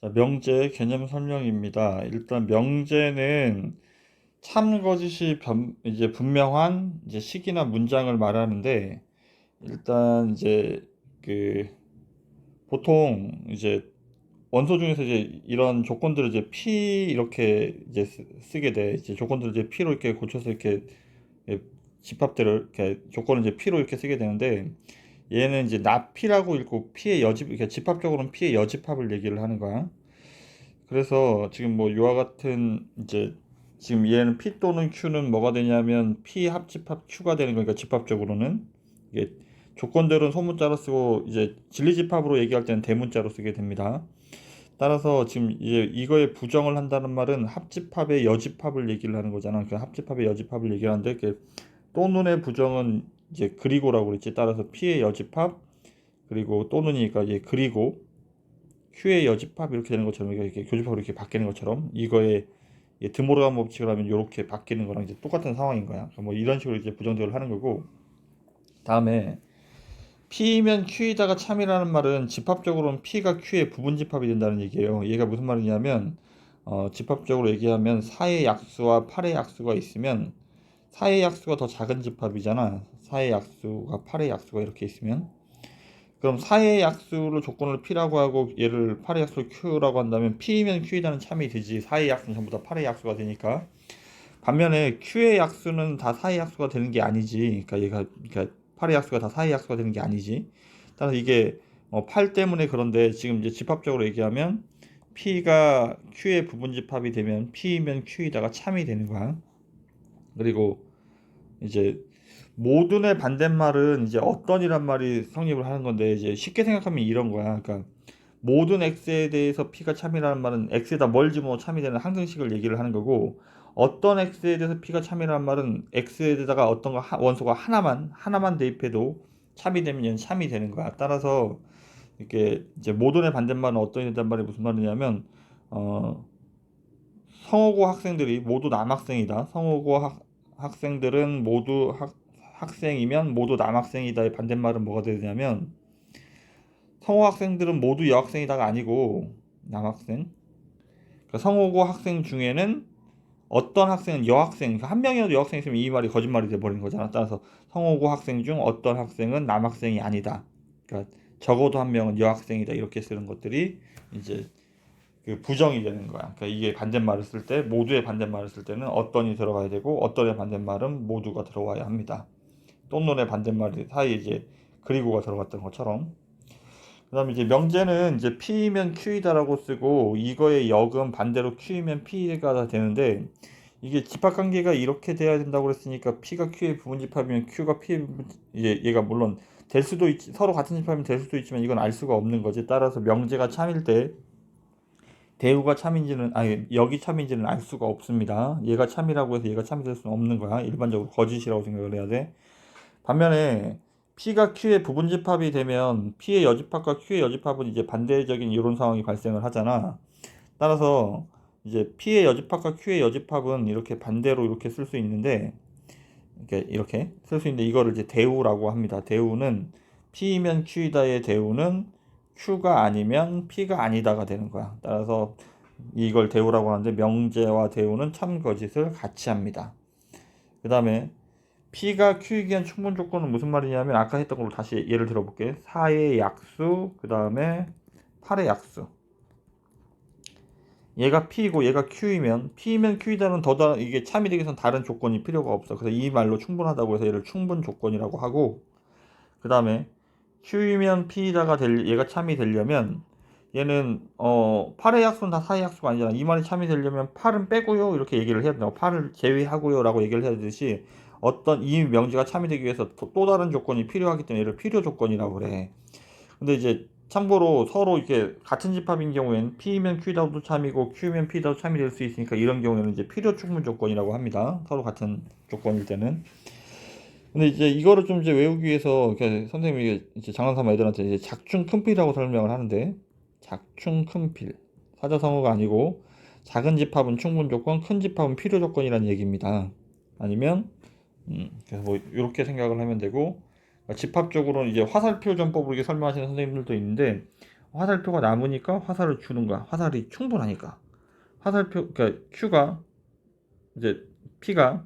자, 명제 개념 설명입니다. 일단 명제는 참 거짓이 이제 분명한 이제 식이나 문장을 말하는데, 일단 이제 그 보통 이제 원소 중에서 이제 이런 조건들을 이제 P 이렇게 이제 쓰게 돼. 이제 조건들을 이제 P로 이렇게 고쳐서 이렇게 집합들을 이렇게 조건을 이제 P로 이렇게 쓰게 되는데, 얘는 이제 납P라고 읽고 P의 여집, 이렇게 집합적으로는 P의 여집합을 얘기를 하는 거야. 그래서 지금 뭐 이와 같은 이제 지금 얘는 P 또는 Q는 뭐가 되냐면 P 합집합 Q가 되는 거니까, 집합적으로는 이게 조건들은 소문자로 쓰고 이제 진리집합으로 얘기할 때는 대문자로 쓰게 됩니다. 따라서 지금 이제 이거에 부정을 한다는 말은 합집합의 여집합을 얘기를 하는 거잖아. 그 합집합의 여집합을 얘기를 하는데, 그 또는의 부정은 이제 그리고라고 그랬지. 따라서 P의 여집합 그리고 또는이니까 이제 그리고 Q의 여집합 이렇게 되는 것처럼, 이렇게 교집합으로 이렇게 바뀌는 것처럼, 이거에 드모르간 법칙을 하면 이렇게 바뀌는 거랑 이제 똑같은 상황인 거야. 그러니까 뭐 이런 식으로 이제 부정적으로 하는 거고. 다음에 P면 Q이다가 참이라는 말은 집합적으로는 P가 Q의 부분 집합이 된다는 얘기예요. 얘가 무슨 말이냐면, 집합적으로 얘기하면 4의 약수와 8의 약수가 있으면 4의 약수가 더 작은 집합이잖아. 4의 약수가 8의 약수가 이렇게 있으면, 그럼 4의 약수를 조건을 P라고 하고 얘를 8의 약수를 Q라고 한다면 P면 Q이라는 참이 되지. 4의 약수는 전부 다 8의 약수가 되니까. 반면에 Q의 약수는 다 4의 약수가 되는 게 아니지. 그러니까 8의 약수가 다 4의 약수가 되는 게 아니지. 따라서 이게 8 때문에 그런데, 지금 이제 집합적으로 얘기하면 P가 Q의 부분 집합이 되면 P면 Q이다가 참이 되는 거야. 그리고 이제 모든의 반대말은 이제 어떤이란 말이 성립을 하는 건데, 이제 쉽게 생각하면 이런 거야. 그러니까 모든 x에 대해서 p가 참이라는 말은 x에다 뭘 집어넣어 참이 되는 항등식을 얘기를 하는 거고, 어떤 x에 대해서 p가 참이라는 말은 x에다가 어떤 거 원소가 하나만 대입해도 참이 되면 얘는 참이 되는 거야. 따라서 이렇게 이제 모든의 반대말은 어떤이란 말이 무슨 말이냐면, 어 성호고 학생들이 모두 남학생이다. 성호고 학생들은 모두 학생이면 모두 남학생이다의 반대말은 뭐가 되냐면, 성호 학생들은 모두 여학생이다가 아니고 남학생. 그러니까 성호고 학생 중에는 어떤 학생은 여학생, 그러니까 한 명이라도 여학생이 있으면 이 말이 거짓말이 돼버리는 거잖아. 따라서 성호고 학생 중 어떤 학생은 남학생이 아니다. 그러니까 적어도 한 명은 여학생이다. 이렇게 쓰는 것들이 이제 그 부정이 되는 거야. 그러니까 이게 반대말을 쓸 때, 모두의 반대말을 쓸 때는 어떤이 들어가야 되고 어떤의 반대말은 모두가 들어와야 합니다. 또는의 반대말 사이에 이제 그리고가 들어갔던 것처럼. 그다음에 이제 명제는 이제 P면 Q이다라고 쓰고, 이거의 역은 반대로 Q면 P가 되는데, 이게 집합관계가 이렇게 돼야 된다고 그랬으니까 P가 Q의 부분 집합이면 Q가 P의 부분, 이제 얘가 물론 될 수도 있지, 서로 같은 집합이면 될 수도 있지만 이건 알 수가 없는 거지. 따라서 명제가 참일 때 대우가 참인지는, 아니 역이 참인지는 알 수가 없습니다. 얘가 참이라고 해서 얘가 참이 될 수는 없는 거야. 일반적으로 거짓이라고 생각을 해야 돼. 반면에 P가 Q의 부분 집합이 되면 P의 여집합과 Q의 여집합은 이제 반대적인 이론 상황이 발생을 하잖아. 따라서 이제 P의 여집합과 Q의 여집합은 이렇게 반대로 이렇게 쓸 수 있는데, 이렇게 쓸 수 있는데, 이거를 이제 대우라고 합니다. 대우는 P면 Q이다의 대우는 Q가 아니면 P가 아니다가 되는 거야. 따라서 이걸 대우라고 하는데, 명제와 대우는 참 거짓을 같이 합니다. 그 다음에 P가 Q이기 위한 충분 조건은 무슨 말이냐면, 아까 했던 걸로 다시 예를 들어볼게. 4의 약수, 그 다음에 8의 약수. 얘가 P이고 얘가 Q이면, P면 Q이다는 이게 참이 되기 위해서는 다른 조건이 필요가 없어. 그래서 이 말로 충분하다고 해서 얘를 충분 조건이라고 하고, 그 다음에 Q이면 P이다가 얘가 참이 되려면, 얘는 8의 약수는 다 4의 약수가 아니잖아. 이 말이 참이 되려면 8은 빼고요 이렇게 얘기를 해야 된다고. 8을 제외하고요 라고 얘기를 해야 되듯이, 어떤 이 명제가 참이 되기 위해서 또 다른 조건이 필요하기 때문에 얘를 필요 조건이라고 그래. 근데 이제 참고로 서로 이렇게 같은 집합인 경우에는 P면 Q다도 참이고 Q면 P다도 참이 될 수 있으니까, 이런 경우에는 이제 필요 충분 조건이라고 합니다. 서로 같은 조건일 때는. 근데 이제 이거를 좀 이제 외우기 위해서 이렇게 선생님이 이제 장난삼아 애들한테 이제 작중 큰 필이라고 설명을 하는데, 작중 큰 필, 사자성어가 아니고 작은 집합은 충분 조건, 큰 집합은 필요 조건이라는 얘기입니다. 아니면 그래서 뭐 이렇게 생각을 하면 되고, 집합적으로는 이제 화살표 전법으로 이렇게 설명하시는 선생님들도 있는데, 화살표가 남으니까 화살을 주는 거야. 화살이 충분하니까. 화살표, 그러니까 Q가 이제 P가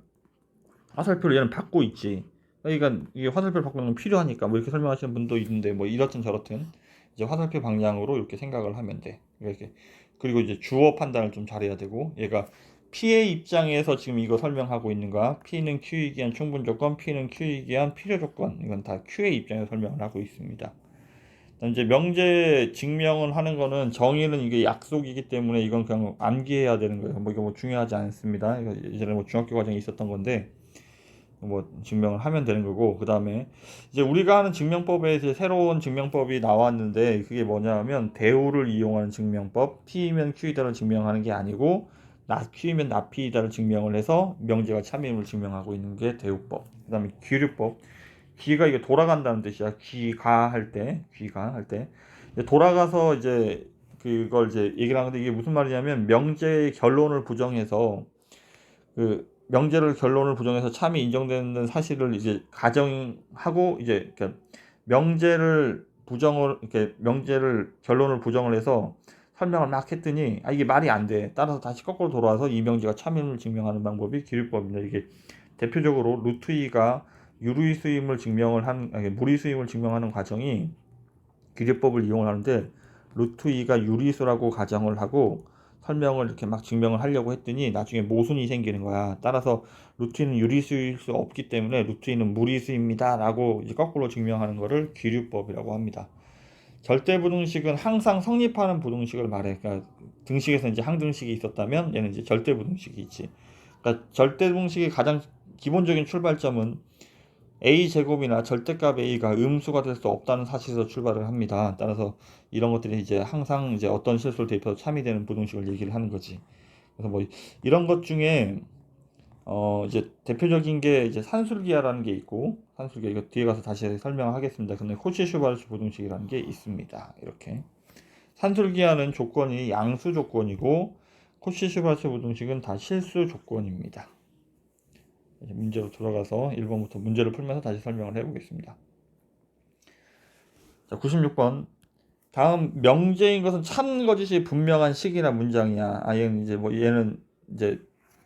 화살표를 얘는 받고 있지. 그러니까 이게 화살표를 받고 있는 건 필요하니까 뭐 이렇게 설명하시는 분도 있는데 뭐 이렇든 저렇든 이제 화살표 방향으로 이렇게 생각을 하면 돼. 이렇게. 그리고 이제 주어 판단을 좀 잘해야 되고 얘가 P의 입장에서 지금 이거 설명하고 있는 거야. P는 Q이기 위한 충분 조건, P는 Q이기 위한 필요 조건. 이건 다 Q의 입장에서 설명을 하고 있습니다. 이제 명제 증명을 하는 거는 정의는 이게 약속이기 때문에 이건 그냥 암기해야 되는 거예요. 뭐 이거 뭐 중요하지 않습니다. 이거 예전에 뭐 중학교 과정에 있었던 건데 뭐 증명을 하면 되는 거고 그 다음에 이제 우리가 하는 증명법에 이제 새로운 증명법이 나왔는데 그게 뭐냐면 대우를 이용하는 증명법. P이면 Q이다를 증명하는 게 아니고 Q이면 P이다를 증명을 해서 명제가 참임을 증명하고 있는 게 대우법. 그 다음에 귀류법. 귀가 이게 돌아간다는 뜻이야. 귀가 할 때 돌아가서 이제 그걸 이제 얘기를 하는데 이게 무슨 말이냐면 명제의 결론을 부정해서 그 명제를 결론을 부정해서 참이 인정되는 사실을 이제 가정하고 이제 그러니까 명제를 부정을 이렇게 명제를 결론을 부정을 해서 설명을 막 했더니 이게 말이 안 돼. 따라서 다시 거꾸로 돌아와서 이 명제가 참임을 증명하는 방법이 기류법입니다. 이게 대표적으로 루트 2가 유리 수임을 증명을 무리 수임을 증명하는 과정이 기류법을 이용을 하는데 루트 2가 유리수라고 가정을 하고 설명을 이렇게 막 증명을 하려고 했더니 나중에 모순이 생기는 거야. 따라서 루트 2는 유리수일 수 없기 때문에 루트 2는 무리수입니다 라고 이제 거꾸로 증명하는 것을 기류법이라고 합니다. 절대부등식은 항상 성립하는 부등식을 말해. 그러니까 등식에서 이제 항등식이 있었다면 얘는 이제 절대부등식이 있지. 그러니까 절대부등식의 가장 기본적인 출발점은 a제곱이나 절대값 a가 음수가 될 수 없다는 사실에서 출발을 합니다. 따라서 이런 것들이 이제 항상 이제 어떤 실수를 대입해서 참이 되는 부등식을 얘기를 하는 거지. 그래서 뭐 이런 것 중에 이제 대표적인 게 이제 산술기하라는 게 있고 산술기 이거 뒤에 가서 다시 설명하겠습니다. 근데 코시-슈바르츠 부등식이라는 게 있습니다. 이렇게 산술기하는 조건이 양수 조건이고 코시-슈바르츠 부등식은 다 실수 조건입니다. 문제로 들어가서 1번부터 문제를 풀면서 다시 설명을 해보겠습니다. 자, 96번. 다음 명제인 것은 참 거짓이 분명한 식이나 문장이야. 얘는 이제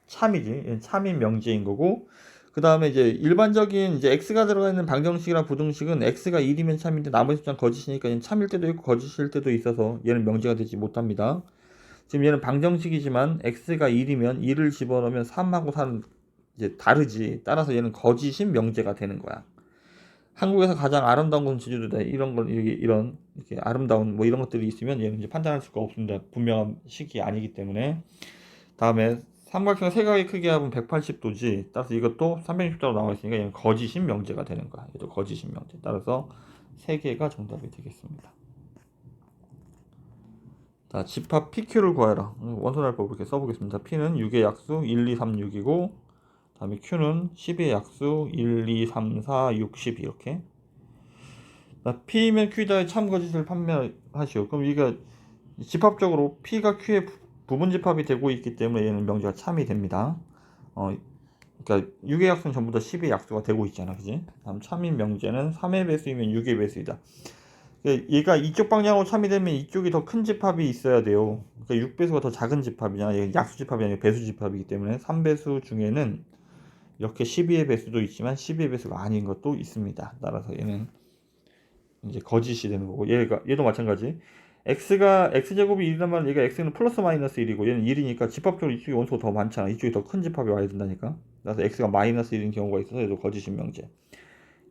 참이지. 얘는 참인 명제인 거고. 그 다음에 이제 일반적인 이제 x가 들어가 있는 방정식이나 부등식은 x가 1이면 참인데 나머지 숫자는 거짓이니까 얘는 참일 때도 있고 거짓일 때도 있어서 얘는 명제가 되지 못합니다. 지금 얘는 방정식이지만 x가 1이면 1을 집어넣으면 3하고 4는 이제 다르지. 따라서 얘는 거짓인 명제가 되는 거야. 한국에서 가장 아름다운 곳은 제주도다. 이런 건 이런 이렇게 아름다운 뭐 이런 것들이 있으면 얘는 이제 판단할 수가 없습니다. 분명한 식이 아니기 때문에. 다음에 삼각형 세각의 크기 합은 180도지. 따라서 이것도 360도로 나와 있으니까 얘는 거짓인 명제가 되는 거야. 얘도 거짓인 명제. 따라서 3개가 정답이 되겠습니다. 자, 집합 PQ를 구하라. 원소날법 이렇게 써보겠습니다. P는 6의 약수 1, 2, 3, 6이고 다음에 Q는 10의 약수 1, 2, 3, 4, 6, 10 이렇게. P면 Q다의 참 거짓을 판매하시오. 그럼 이게 집합적으로 P가 Q의 부분 집합이 되고 있기 때문에 얘는 명제가 참이 됩니다. 그러니까 6의 약수는 전부 다 10의 약수가 되고 있잖아, 그지? 다음 참인 명제는 3의 배수이면 6의 배수이다. 얘가 이쪽 방향으로 참이 되면 이쪽이 더 큰 집합이 있어야 돼요. 그러니까 6배수가 더 작은 집합이잖아. 얘 약수 집합이 아니라 배수 집합이기 때문에 3배수 중에는 이렇게 12의 배수도 있지만 12의 배수가 아닌 것도 있습니다. 따라서 얘는 이제 거짓이 되는 거고 얘도 마찬가지. x가 x제곱이 1이란 말은 얘가 x는 플러스 마이너스 1이고 얘는 1이니까 집합적으로 이쪽이 원소가 더 많잖아. 이쪽이 더 큰 집합이 와야 된다니까. 그래서 x가 마이너스 1인 경우가 있어서 얘도 거짓인 명제.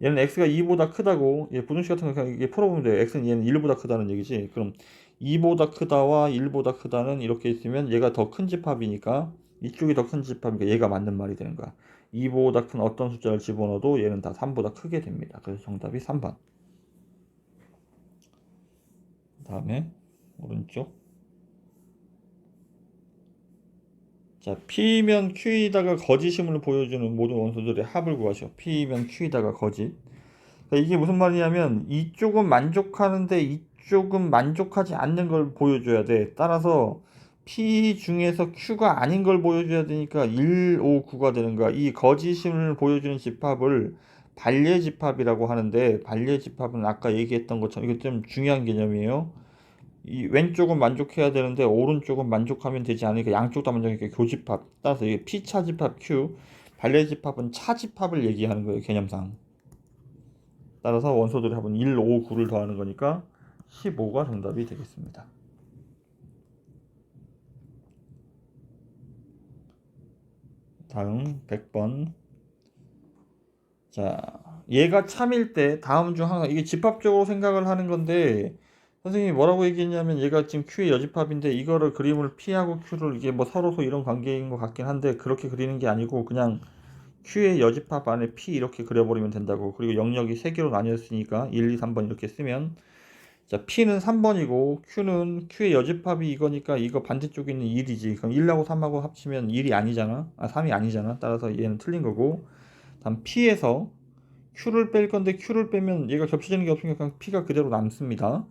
얘는 x가 2보다 크다고 얘 부등식 같은 거 그냥 이게 풀어보면 돼요. x는 얘는 1보다 크다는 얘기지. 그럼 2보다 크다와 1보다 크다는 이렇게 있으면 얘가 더 큰 집합이니까 이쪽이 더 큰 집합이니까 얘가 맞는 말이 되는 거야. 2보다 큰 어떤 숫자를 집어넣어도 얘는 다 3보다 크게 됩니다. 그래서 정답이 3번. 다음에 오른쪽. 자, P면 Q이다가 거짓임을 보여주는 모든 원소들의 합을 구하시오. P면 Q이다가 거짓. 이게 무슨 말이냐면 이쪽은 만족하는데 이쪽은 만족하지 않는 걸 보여줘야 돼. 따라서 P 중에서 Q가 아닌 걸 보여줘야 되니까 1, 5, 9가 되는 거야. 이 거짓임을 보여주는 집합을 반례집합이라고 하는데 반례집합은 아까 얘기했던 것처럼 이게 좀 중요한 개념이에요. 이 왼쪽은 만족해야 되는데 오른쪽은 만족하면 되지 않으니까 양쪽 다 만족하니까 교집합. 따라서 이게 P차집합 Q, 반례집합은 차집합을 얘기하는 거예요, 개념상. 따라서 원소들의 합은 1, 5, 9를 더하는 거니까 15가 정답이 되겠습니다. 다음 100번. 자, 얘가 참일 때 다음 중 하나, 이게 집합적으로 생각을 하는 건데 선생님이 뭐라고 얘기했냐면 얘가 지금 Q의 여집합인데 이거를 그림을 P하고 Q를 이게 뭐 서로서 이런 관계인 것 같긴 한데 그렇게 그리는 게 아니고 그냥 Q의 여집합 안에 P 이렇게 그려버리면 된다고. 그리고 영역이 3개로 나뉘었으니까 1, 2, 3번 이렇게 쓰면, 자, P는 3번이고 Q는 Q의 여집합이 이거니까 이거 반대쪽에 있는 1이지. 그럼 1하고 3하고 합치면 1이 아니잖아. 3이 아니잖아. 따라서 얘는 틀린 거고. 다음 P에서 Q를 뺄 건데 Q를 빼면 얘가 겹쳐지는 게 없으니까 그냥 P가 그대로 남습니다.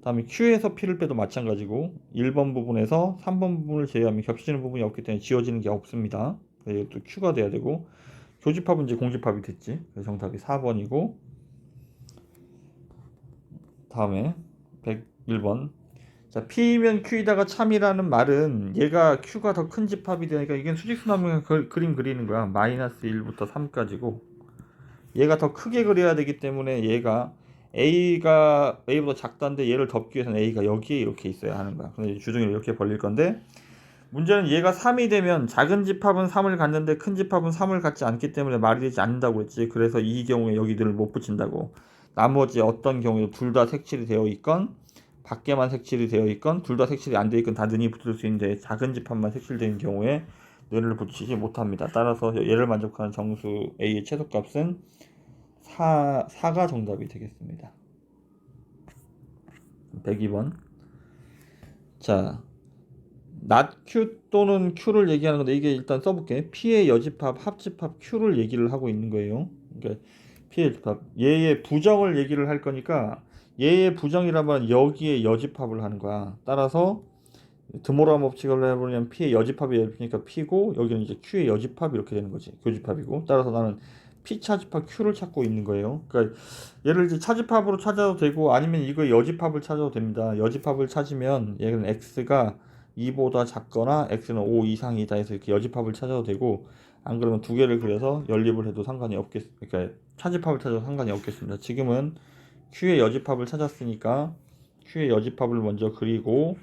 다음에 Q에서 P를 빼도 마찬가지고 1번 부분에서 3번 부분을 제외하면 겹쳐지는 부분이 없기 때문에 지워지는 게 없습니다. 그래서 이것도 Q가 돼야 되고, 교집합은 이제 공집합이 됐지. 그래서 정답이 4번이고, 다음에 101번. 자, P면 Q이다가 참이라는 말은 얘가 Q가 더 큰 집합이 되니까 이게 수직수 나면 그림 그리는 거야. 마이너스 1부터 3까지고 얘가 더 크게 그려야 되기 때문에 얘가 A가 A보다 작다는데 얘를 덮기 위해서는 A가 여기에 이렇게 있어야 하는 거야. 그래서 주둥이를 이렇게 벌릴 건데 문제는 얘가 3이 되면 작은 집합은 3을 갖는데 큰 집합은 3을 갖지 않기 때문에 말이 되지 않는다고 했지. 그래서 이 경우에 여기들을 못 붙인다고. 나머지 어떤 경우에도 둘 다 색칠이 되어 있건 밖에만 색칠이 되어 있건 둘 다 색칠이 안 되어 있건 다 는이 붙을 수 있는데 작은 집합만 색칠되는 경우에 는을 붙이지 못합니다. 따라서 얘를 만족하는 정수 A의 최소값은 4가 정답이 되겠습니다. 102번. 자, not Q 또는 Q를 얘기하는 건데 이게 일단 써볼게. P의 여집합, 합집합 Q를 얘기를 하고 있는 거예요. 그러니까 P의 여집합. 얘의 부정을 얘기를 할 거니까 얘의 부정이라면 여기에 여집합을 하는 거야. 따라서 드모라 법칙을 해보면 P의 여집합이 여집합이니까 P고 여기는 이제 Q의 여집합 이렇게 되는 거지. 교집합이고. 따라서 나는 P 차집합 Q를 찾고 있는 거예요. 그러니까 얘를 이제 차집합으로 찾아도 되고 아니면 이거 여집합을 찾아도 됩니다. 여집합을 찾으면 얘는 X가 2보다 작거나 X는 5 이상이다 해서 이렇게 여집합을 찾아도 되고 안 그러면 두 개를 그려서 연립을 해도 상관이 그러니까 차집합을 찾아도 상관이 없겠습니다. 지금은 Q의 여집합을 찾았으니까 Q의 여집합을 먼저 그리고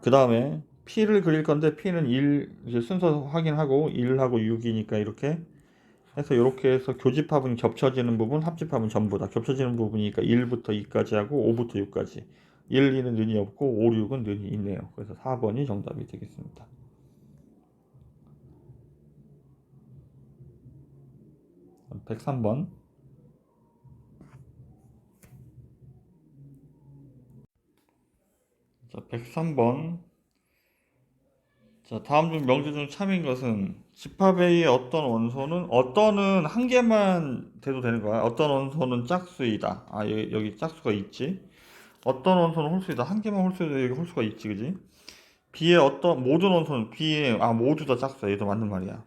그 다음에 P를 그릴 건데 P는 1 이제 순서 확인하고 1하고 6이니까 이렇게 해서 이렇게 해서 교집합은 겹쳐지는 부분, 합집합은 전부 다 겹쳐지는 부분이니까 1부터 2까지 하고 5부터 6까지 1, 2는 는이 없고 5, 6은 는이 있네요. 그래서 4번이 정답이 되겠습니다. 103번. 자, 103번. 자, 다음 중 명제 중 참인 것은 집합 A의 어떤 원소는 어떤은 한 개만 돼도 되는 거야. 어떤 원소는 짝수이다. 여기 짝수가 있지. 어떤 원소는 홀수이다. 한 개만 홀수여도 여기 홀수가 있지, 그지? B의 어떤 모든 원소는 B의 모두 다 짝수야. 얘도 맞는 말이야.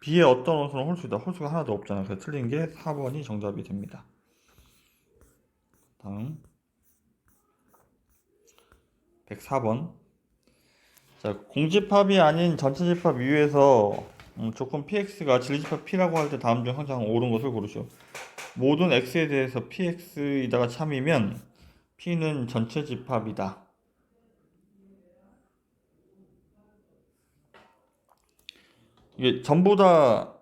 B의 어떤 원소는 홀수이다. 홀수가 하나도 없잖아. 그래서 틀린 게 4번이 정답이 됩니다. 다음 104번. 자, 공집합이 아닌 전체집합 U에서 조건 PX가 진리집합 P라고 할 때 다음 중 항상 옳은 것을 고르시오. 모든 X에 대해서 PX이다가 참이면 P는 전체집합이다. 이게 전부 다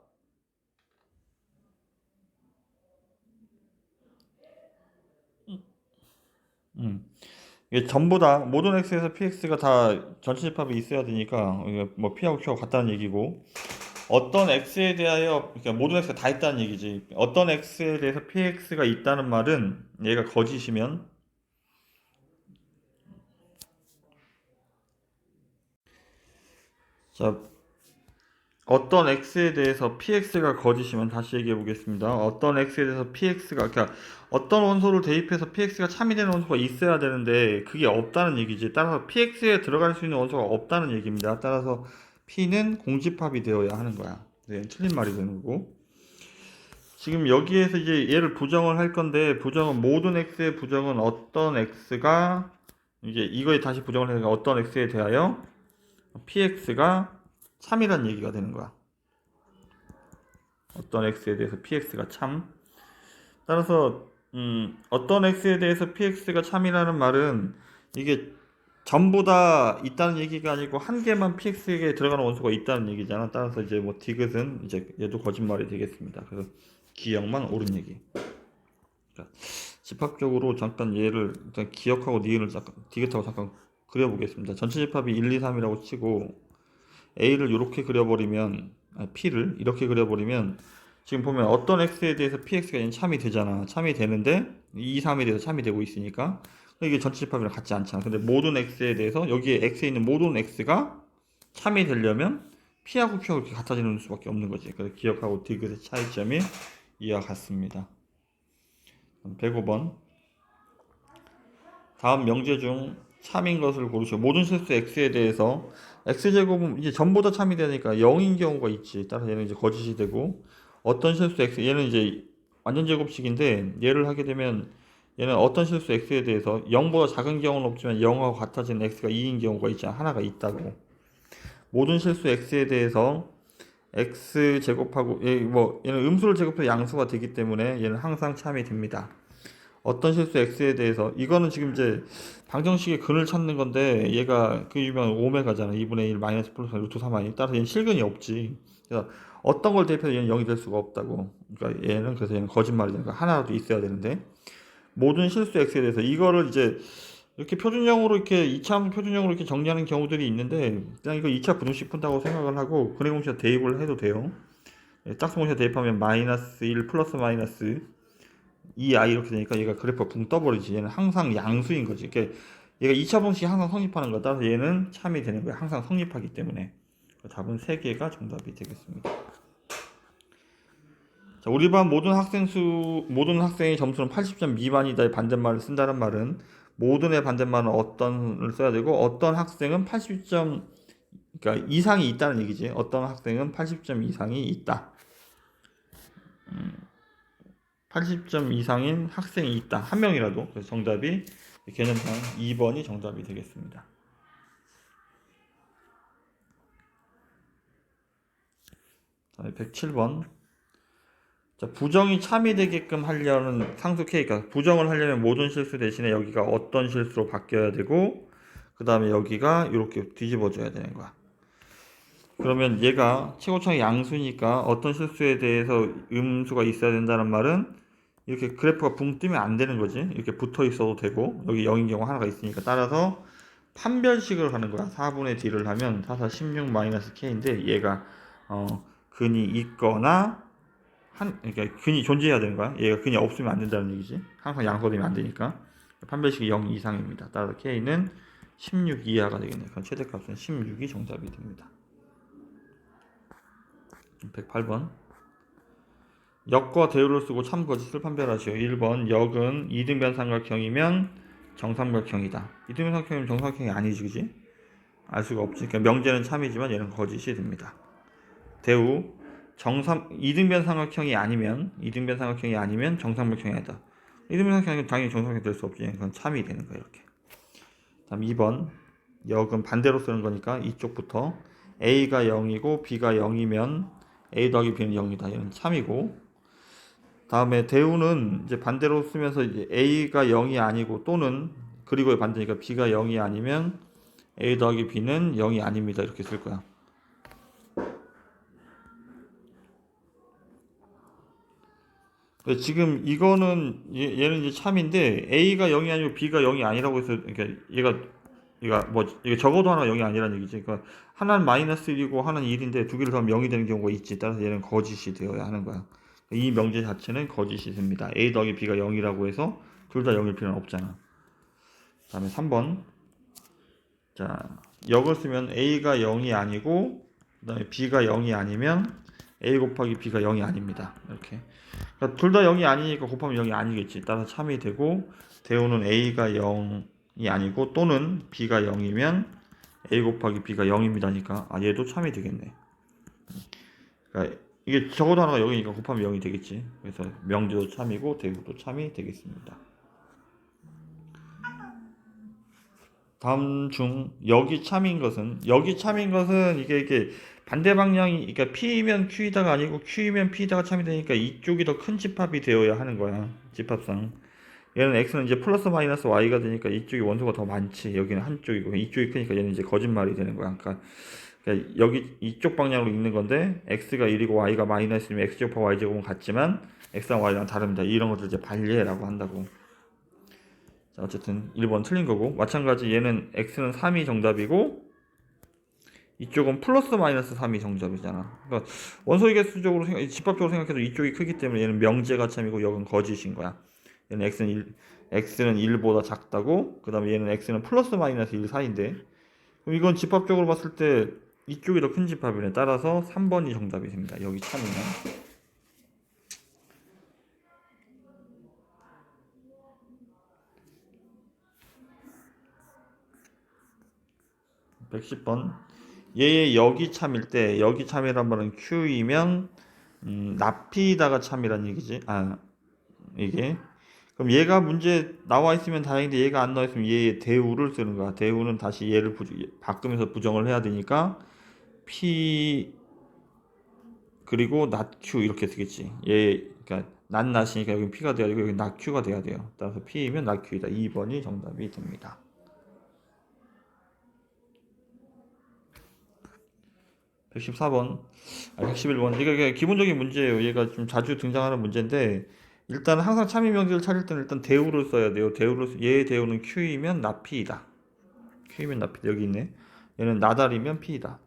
이게 전부 다 모든 X에서 PX가 다 전체집합이 있어야 되니까 이게 뭐 P하고 Q하고 같다는 얘기고 어떤 X에 대하여 그러니까 모든 X가 다 있다는 얘기지. 어떤 X에 대해서 PX가 있다는 말은 얘가 거짓이면 자 어떤 x에 대해서 px가 거짓이면 다시 얘기해 보겠습니다. 어떤 x에 대해서 px가 그러니까 어떤 원소를 대입해서 px가 참이 되는 원소가 있어야 되는데 그게 없다는 얘기지. 따라서 px에 들어갈 수 있는 원소가 없다는 얘기입니다. 따라서 p는 공집합이 되어야 하는 거야. 네, 틀린 말이 되는 거고. 지금 여기에서 이제 얘를 부정을 할 건데, 부정은 모든 x의 부정은 어떤 x가 이제 이거에 다시 부정을 하니까 어떤 x에 대하여 px가 참이란 얘기가 되는 거야. 어떤 x에 대해서 px가 참. 따라서 어떤 x에 대해서 px가 참이라는 말은 이게 전부 다 있다는 얘기가 아니고 한 개만 px에게 들어가는 원소가 있다는 얘기잖아. 따라서 이제 뭐 디귿은 이제 얘도 거짓말이 되겠습니다. 그래서 기억만 옳은 얘기. 그러니까 집합적으로 잠깐 얘를 일단 기억하고 니은을 잠깐 디귿하고 잠깐 그려보겠습니다. 전체 집합이 1, 2, 3이라고 치고 a를 이렇게 그려버리면 p를 이렇게 그려버리면 지금 보면 어떤 x에 대해서 px가 참이 되잖아. 참이 되는데 2, 3에 대해서 참이 되고 있으니까 이게 전체 집합이랑 같지 않잖아. 근데 모든 x에 대해서 여기에 x에 있는 모든 x가 참이 되려면 p하고 q하고 이렇게 같아지는 수밖에 없는 거지. 그래서 기억하고 디귿의 차이점이 이와 같습니다. 105번. 다음 명제 중 참인 것을 고르시오. 모든 실수 x에 대해서 x제곱은 이제 전부 다 참이 되니까 0인 경우가 있지. 따라서 얘는 이제 거짓이 되고 어떤 실수 x 얘는 이제 완전 제곱식인데 얘를 하게 되면 얘는 어떤 실수 x에 대해서 0보다 작은 경우는 없지만 0하고 같아지는 x가 2인 경우가 있잖아. 하나가 있다고. 모든 실수 x에 대해서 x 제곱하고 얘는 음수를 제곱해서 양수가 되기 때문에 얘는 항상 참이 됩니다. 어떤 실수 x에 대해서 이거는 지금 이제 방정식의 근을 찾는 건데 얘가 그 유명한 오메가잖아. 2분의 1 마이너스 플러스 루트 3i. 따라서 얘는 실근이 없지. 그래서 어떤 걸 대입해서 얘는 0이 될 수가 없다고. 그러니까 얘는 그래서 얘는 거짓말이 되니까 하나라도 있어야 되는데 모든 실수 x에 대해서 이거를 이제 이렇게 표준형으로 이렇게 이차함수 표준형으로 이렇게 정리하는 경우들이 있는데 그냥 이거 2차 부등식 푼다고 생각을 하고 근해 공식에 대입을 해도 돼요. 짝수 공식에 대입하면 마이너스 1 플러스 마이너스 2i 이렇게 되니까 얘가 그래프가 붕 떠버리지. 얘는 항상 양수인 거지. 그러니까 얘가 2차 분식이 항상 성립하는 거야. 따라서 얘는 참이 되는 거야. 항상 성립하기 때문에. 답은 3개가 정답이 되겠습니다. 자, 우리 반 모든 학생의 점수는 80점 미만이다의 반대말을 쓴다는 말은 모든의 반대말은 어떤을 써야 되고 어떤 학생은 80점 그러니까 이상이 있다는 얘기지. 어떤 학생은 80점 이상이 있다. 80점 이상인 학생이 있다. 한 명이라도. 그래서 정답이 개념상 2번이 정답이 되겠습니다. 107번. 자, 부정이 참이 되게끔 하려는 상수 K가 부정을 하려면 모든 실수 대신에 여기가 어떤 실수로 바뀌어야 되고 그 다음에 여기가 이렇게 뒤집어져야 되는 거야. 그러면 얘가 최고차의 양수니까 어떤 실수에 대해서 음수가 있어야 된다는 말은 이렇게 그래프가 붕 뜨면 안 되는 거지. 이렇게 붙어 있어도 되고 여기 0인 경우 하나가 있으니까 따라서 판별식을 하는 거야. 4분의 D를 하면 4, 4, 16 K인데 얘가 근이 있거나 그러니까 근이 존재해야 되는 거야. 얘가 근이 없으면 안 된다는 얘기지. 항상 양수가 되면 안 되니까. 판별식이 0 이상입니다. 따라서 K는 16 이하가 되겠네요. 그럼 최대값은 16이 정답이 됩니다. 108번. 역과 대우를 쓰고 참 거짓을 판별하시오. 1번 역은 이등변 삼각형이면 정삼각형이다. 이등변 삼각형이면 정삼각형이 아니지, 그지? 알 수가 없지. 그러니까 명제는 참이지만 얘는 거짓이 됩니다. 대우 이등변 삼각형이 아니면 정삼각형이 아니다. 이등변 삼각형이 당연히 정삼각형이 될 수 없지. 그건 참이 되는 거야 이렇게. 다음 2번 역은 반대로 쓰는 거니까 이쪽부터 a가 0이고 b가 0이면 a 더하기 b는 0이다. 얘는 참이고 다음에 대우는 이제 반대로 쓰면서 이제 a가 0이 아니고 또는 그리고의 반대니까 b가 0이 아니면 a 더하기 b는 0이 아닙니다. 이렇게 쓸 거야. 지금 이거는 얘는 이제 참인데 a가 0이 아니고 b가 0이 아니라고 해서 그러니까 얘가 뭐 이게 적어도 하나가 0이 아니라는 얘기지. 그러니까 하나는 마이너스 1이고 하나는 1인데 두 개를 더하면 0이 되는 경우가 있지. 따라서 얘는 거짓이 되어야 하는 거야. 이 명제 자체는 거짓이 됩니다. a 더하기 b가 0이라고 해서 둘 다 0일 필요는 없잖아. 다음에 3번. 자, 역을 쓰면 a가 0이 아니고 그다음에 b가 0이 아니면 a 곱하기 b가 0이 아닙니다. 이렇게. 그러니까 둘 다 0이 아니니까 곱하면 0이 아니겠지. 따라서 참이 되고 대우는 a가 0이 아니고 또는 b가 0이면 a 곱하기 b가 0입니다니까 얘도 참이 되겠네. 그러니까 이게 적어도 하나가 0이니까 곱하면 0이 되겠지. 그래서 명제도 참이고 대우도 참이 되겠습니다. 다음 중 여기 참인 것은 이게 반대 방향이 그러니까 P면 Q이다가 아니고 Q면 P다가 참이 되니까 이쪽이 더 큰 집합이 되어야 하는 거야. 집합상. 얘는 X는 이제 플러스 마이너스 Y가 되니까 이쪽이 원소가 더 많지. 여기는 한쪽이고 이쪽이 크니까 얘는 이제 거짓말이 되는 거야. 그러니까 여기 이쪽 방향으로 읽는 건데 X가 1이고 Y가 마이너스면 X제곱하고 Y제곱은 같지만 X랑 Y랑 다릅니다. 이런 것들 이제 발리해라고 한다고. 자, 어쨌든 1번 틀린 거고 마찬가지 얘는 X는 3이 정답이고 이쪽은 플러스 마이너스 3이 정답이잖아. 그러니까 원소의 개수적으로 집합적으로 생각해도 이쪽이 크기 때문에 얘는 명제가 참이고 여긴 거짓인 거야. 얘는 X는 1보다 작다고 그 다음에 얘는 X는 플러스 마이너스 1 사이인데 그럼 이건 집합적으로 봤을 때 이쪽이 더 큰 집합이네. 따라서 3번이 정답이 됩니다. 여기 참이면 110번 얘의 여기 참일 때 여기 참이란 말은 Q이면 납피다가 참이란 얘기지. 이게 그럼 얘가 문제 나와 있으면 다행인데 얘가 안 나와 있으면 얘의 대우를 쓰는 거야. 대우는 다시 얘를 바꾸면서 부정을 해야 되니까 P 그리고 낫 Q 이렇게 쓰겠지. 얘 그러니까 낫이니까 여기 P가 돼야 되고 여기 낫 Q가 돼야 돼요. 따라서 P이면 낫 Q이다. 2번이 정답이 됩니다. 114번, 111번. 이게 기본적인 문제예요. 얘가 좀 자주 등장하는 문제인데 일단 항상 참이 명제를 찾을 때는 일단 대우를 써야 돼요. 얘의 대우는 Q이면 낫 P이다. Q이면 낫 P다. 여기 있네. 얘는 나달이면 P이다.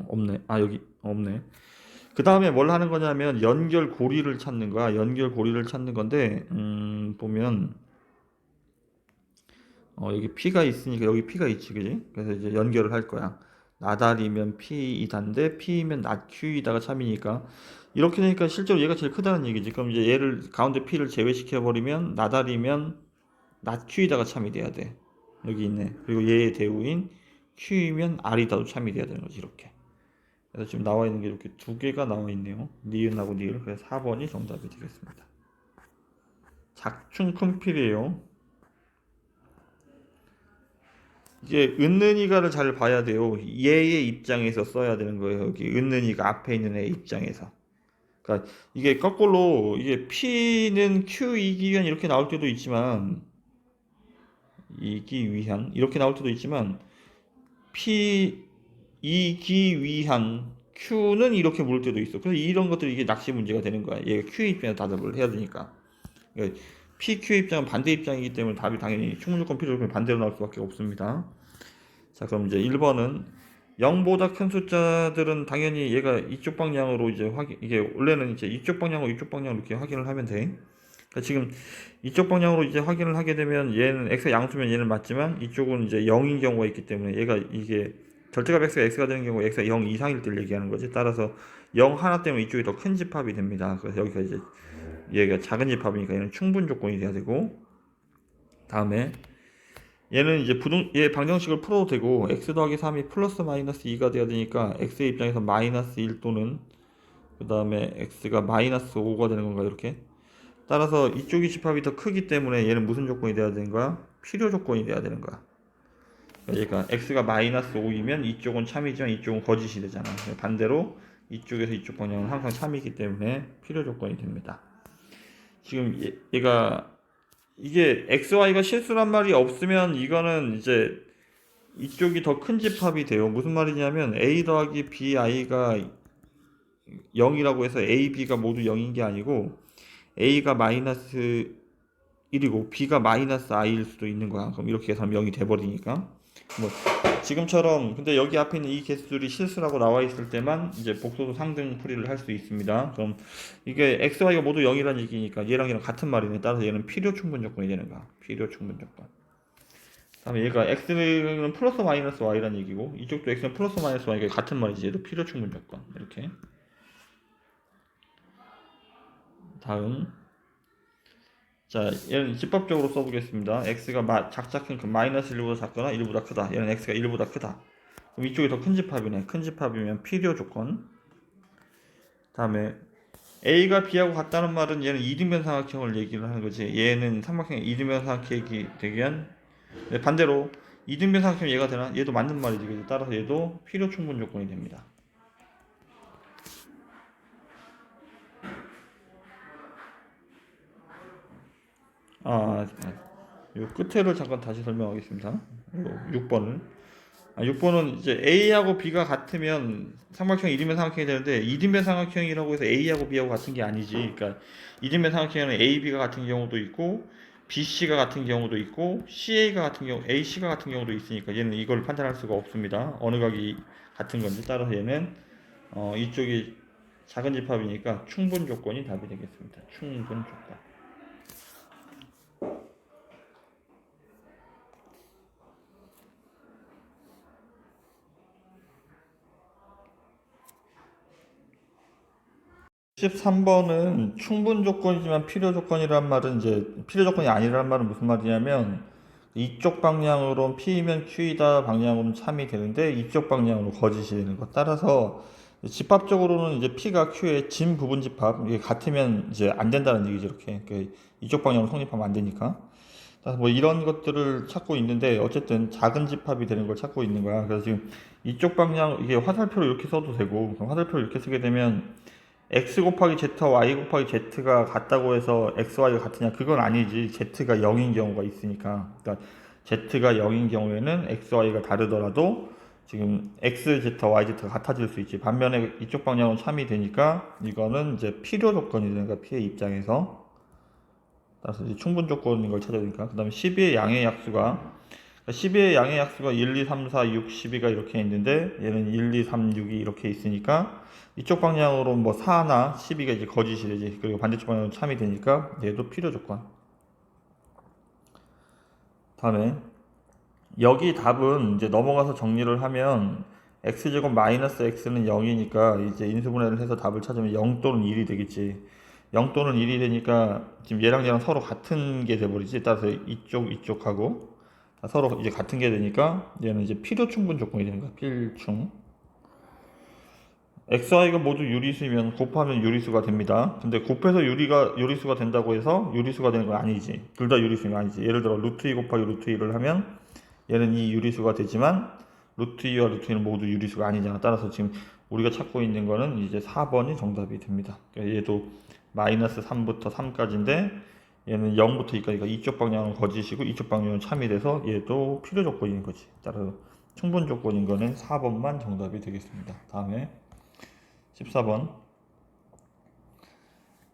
없네. 여기 없네. 그 다음에 뭘 하는 거냐면 연결 고리를 찾는 거야. 연결 고리를 찾는 건데 보면 여기 P가 있으니까 여기 P가 있지, 그지? 그래서 이제 연결을 할 거야. 나달이면 P이단데 P면 낫 Q이다가 참이니까 이렇게 되니까 실제로 얘가 제일 크다는 얘기지. 그럼 이제 얘를 가운데 P를 제외시켜 버리면 나달이면 낫 Q이다가 참이 돼야 돼. 여기 있네. 그리고 얘의 대우인 Q이면 R이다도 참이 돼야 되는 거지, 이렇게. 그래서 지금 나와 있는 게 이렇게 두 개가 나와 있네요. 니은하고 니을. 그래서 4번이 정답이 되겠습니다. 작충 큰 필이에요. 이제 은는이가를 잘 봐야 돼요. 얘의 입장에서 써야 되는 거예요. 여기 은는이가 앞에 있는 애 입장에서. 그러니까 이게 거꾸로 이게 P는 Q이기 위한 이렇게 나올 때도 있지만 이기 위한 이렇게 나올 때도 있지만 P 이기 위한 Q는 이렇게 물 때도 있어. 그래서 이런 것들이 이게 낚시 문제가 되는 거야. 얘가 Q 입장에서 답을 해야 되니까. 그러니까 PQ 입장은 반대 입장이기 때문에 답이 당연히 충분조건 필요로 반대로 나올 수밖에 없습니다. 자, 그럼 이제 1번은 0보다 큰 숫자들은 당연히 얘가 이쪽 방향으로 이제 이게 원래는 이제 이쪽 방향으로 이쪽 방향으로 이렇게 확인을 하면 돼. 그러니까 지금 이쪽 방향으로 이제 확인을 하게 되면 얘는 x가 양수면 얘는 맞지만 이쪽은 이제 0인 경우가 있기 때문에 얘가 이게 절대값 x가 되는 경우 x가 0 이상일 때를 얘기하는 거지. 따라서 0 하나 때문에 이쪽이 더 큰 집합이 됩니다. 그래서 여기가 이제 얘가 작은 집합이니까 얘는 충분 조건이 돼야 되고 다음에 얘는 이제 얘 방정식을 풀어도 되고 x 더하기 3이 플러스 마이너스 2가 돼야 되니까 x의 입장에서 마이너스 1 또는 그 다음에 x가 마이너스 5가 되는 건가 이렇게 따라서 이쪽이 집합이 더 크기 때문에 얘는 무슨 조건이 돼야 되는 거야? 필요 조건이 돼야 되는 거야. 그러니까 x가 마이너스 5이면 이쪽은 참이지만 이쪽은 거짓이 되잖아. 반대로 이쪽에서 이쪽 방향은 항상 참이기 때문에 필요 조건이 됩니다. 지금 얘가 이게 XY가 실수란 말이 없으면 이거는 이제 이쪽이 더 큰 집합이 돼요. 무슨 말이냐면 A 더하기 BI가 0이라고 해서 A, B가 모두 0인 게 아니고 A가 마이너스 1이고 B가 마이너스 I일 수도 있는 거야. 그럼 이렇게 해서 0이 돼버리니까 뭐 지금처럼 근데 여기 앞에 있는 이 개수들이 실수라고 나와 있을 때만 이제 복소도 상등 풀이를 할 수 있습니다. 그럼 이게 x, y가 모두 0이라는 얘기니까 얘랑 같은 말이네. 따라서 얘는 필요 충분 조건이 되는 거야. 필요 충분 조건. 다음에 얘가 x는 플러스 마이너스 y라는 얘기고 이쪽도 x는 플러스 마이너스 y가 같은 말이지. 얘도 필요 충분 조건. 이렇게. 다음 자, 얘는 집합적으로 써보겠습니다. x가 작자 큰 마이너스 1보다 작거나 1보다 크다. 얘는 x가 1보다 크다. 그럼 이쪽이 더 큰 집합이네. 큰 집합이면 필요 조건. 다음에 A가 B하고 같다는 말은 얘는 이등변 삼각형을 얘기를 하는 거지. 얘는 삼각형 이등변 삼각형이 되면 반대로 이등변 삼각형 얘가 되나? 얘도 맞는 말이지. 그래서 따라서 얘도 필요 충분 조건이 됩니다. 아, 요 끝에를 잠깐 다시 설명하겠습니다. 요 6번을. 6번은 이제 A하고 B가 같으면 삼각형 이등변 삼각형이 되는데 이등변 삼각형이라고 해서 A하고 B하고 같은 게 아니지. 그러니까 이등변 삼각형에는 A, B가 같은 경우도 있고 BC가 같은 경우도 있고 CA가 같은 경우, AC가 같은 경우도 있으니까 얘는 이걸 판단할 수가 없습니다. 어느 각이 같은 건지 따라서 얘는 이쪽이 작은 집합이니까 충분 조건이 답이 되겠습니다. 충분 조건. 13번은 충분 조건이지만 필요 조건이란 말은 이제 필요 조건이 아니라는 말은 무슨 말이냐면 이쪽 방향으로는 P면 Q이다 방향으로는 참이 되는데 이쪽 방향으로 거짓이 되는 것. 따라서 집합적으로는 이제 P가 Q의 진 부분 집합 이게 같으면 이제 안 된다는 얘기죠. 이렇게 그러니까 이쪽 방향으로 성립하면 안 되니까. 그래서 뭐 이런 것들을 찾고 있는데 어쨌든 작은 집합이 되는 걸 찾고 있는 거야. 그래서 지금 이쪽 방향 이게 화살표로 이렇게 써도 되고 화살표로 이렇게 쓰게 되면 x 곱하기 z와 y 곱하기 z가 같다고 해서 x, y가 같으냐? 그건 아니지. z가 0인 경우가 있으니까. 그러니까 z가 0인 경우에는 x, y가 다르더라도 지금 x, z, y, z가 같아질 수 있지. 반면에 이쪽 방향은 참이 되니까 이거는 이제 필요 조건이 되는 거야. P의 입장에서. 따라서 이제 충분 조건인 걸 찾아야 되니까. 그 다음에 12의 양의 약수가 12의 양의 약수가 1, 2, 3, 4, 6, 12가 이렇게 있는데 얘는 1, 2, 3, 6이 이렇게 있으니까 이쪽 방향으로 뭐 4나 12가 이제 거짓이 되지. 그리고 반대쪽 방향으로 참이 되니까 얘도 필요 조건. 다음에 여기 답은 이제 넘어가서 정리를 하면 x제곱 마이너스 x는 0이니까 이제 인수분해를 해서 답을 찾으면 0 또는 1이 되겠지. 0 또는 1이 되니까 지금 얘랑 서로 같은 게 돼버리지. 따라서 이쪽하고 서로 이제 같은 게 되니까 얘는 이제 필요 충분 조건이 되는 거야. 필충. XI가 모두 유리수면 곱하면 유리수가 됩니다. 근데 곱해서 유리수가 된다고 해서 유리수가 되는 건 아니지. 둘 다 유리수는 아니지. 예를 들어 루트 2 곱하기 루트 2를 하면 얘는 이 유리수가 되지만 루트 2와 루트 2는 모두 유리수가 아니잖아. 따라서 지금 우리가 찾고 있는 거는 이제 4번이 정답이 됩니다. 그러니까 얘도 마이너스 3부터 3까지인데 얘는 0부터 2까지가 이쪽 방향은 거짓이고 이쪽 방향은 참이 돼서 얘도 필요 조건인 거지. 따라서 충분 조건인 거는 4번만 정답이 되겠습니다. 다음에 14번.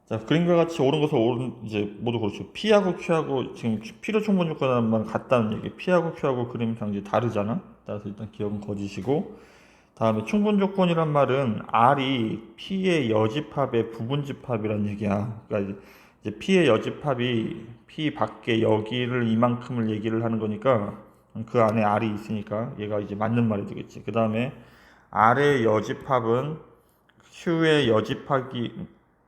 자, 그림과 같이 옳은 것을 이제 모두 그렇죠. P하고 Q하고 지금 필요 충분 조건이라는 말은 같다는 얘기. P하고 Q하고 그림상 이제 다르잖아. 따라서 일단 기억은 거짓이고. 다음에 충분 조건이란 말은 R이 P의 여집합의 부분집합이란 얘기야. 그러니까 이제 P의 여집합이 P 밖에 여기를 이만큼을 얘기를 하는 거니까 그 안에 R이 있으니까 얘가 이제 맞는 말이 되겠지. 그 다음에 R의 여집합은 Q의 여집하기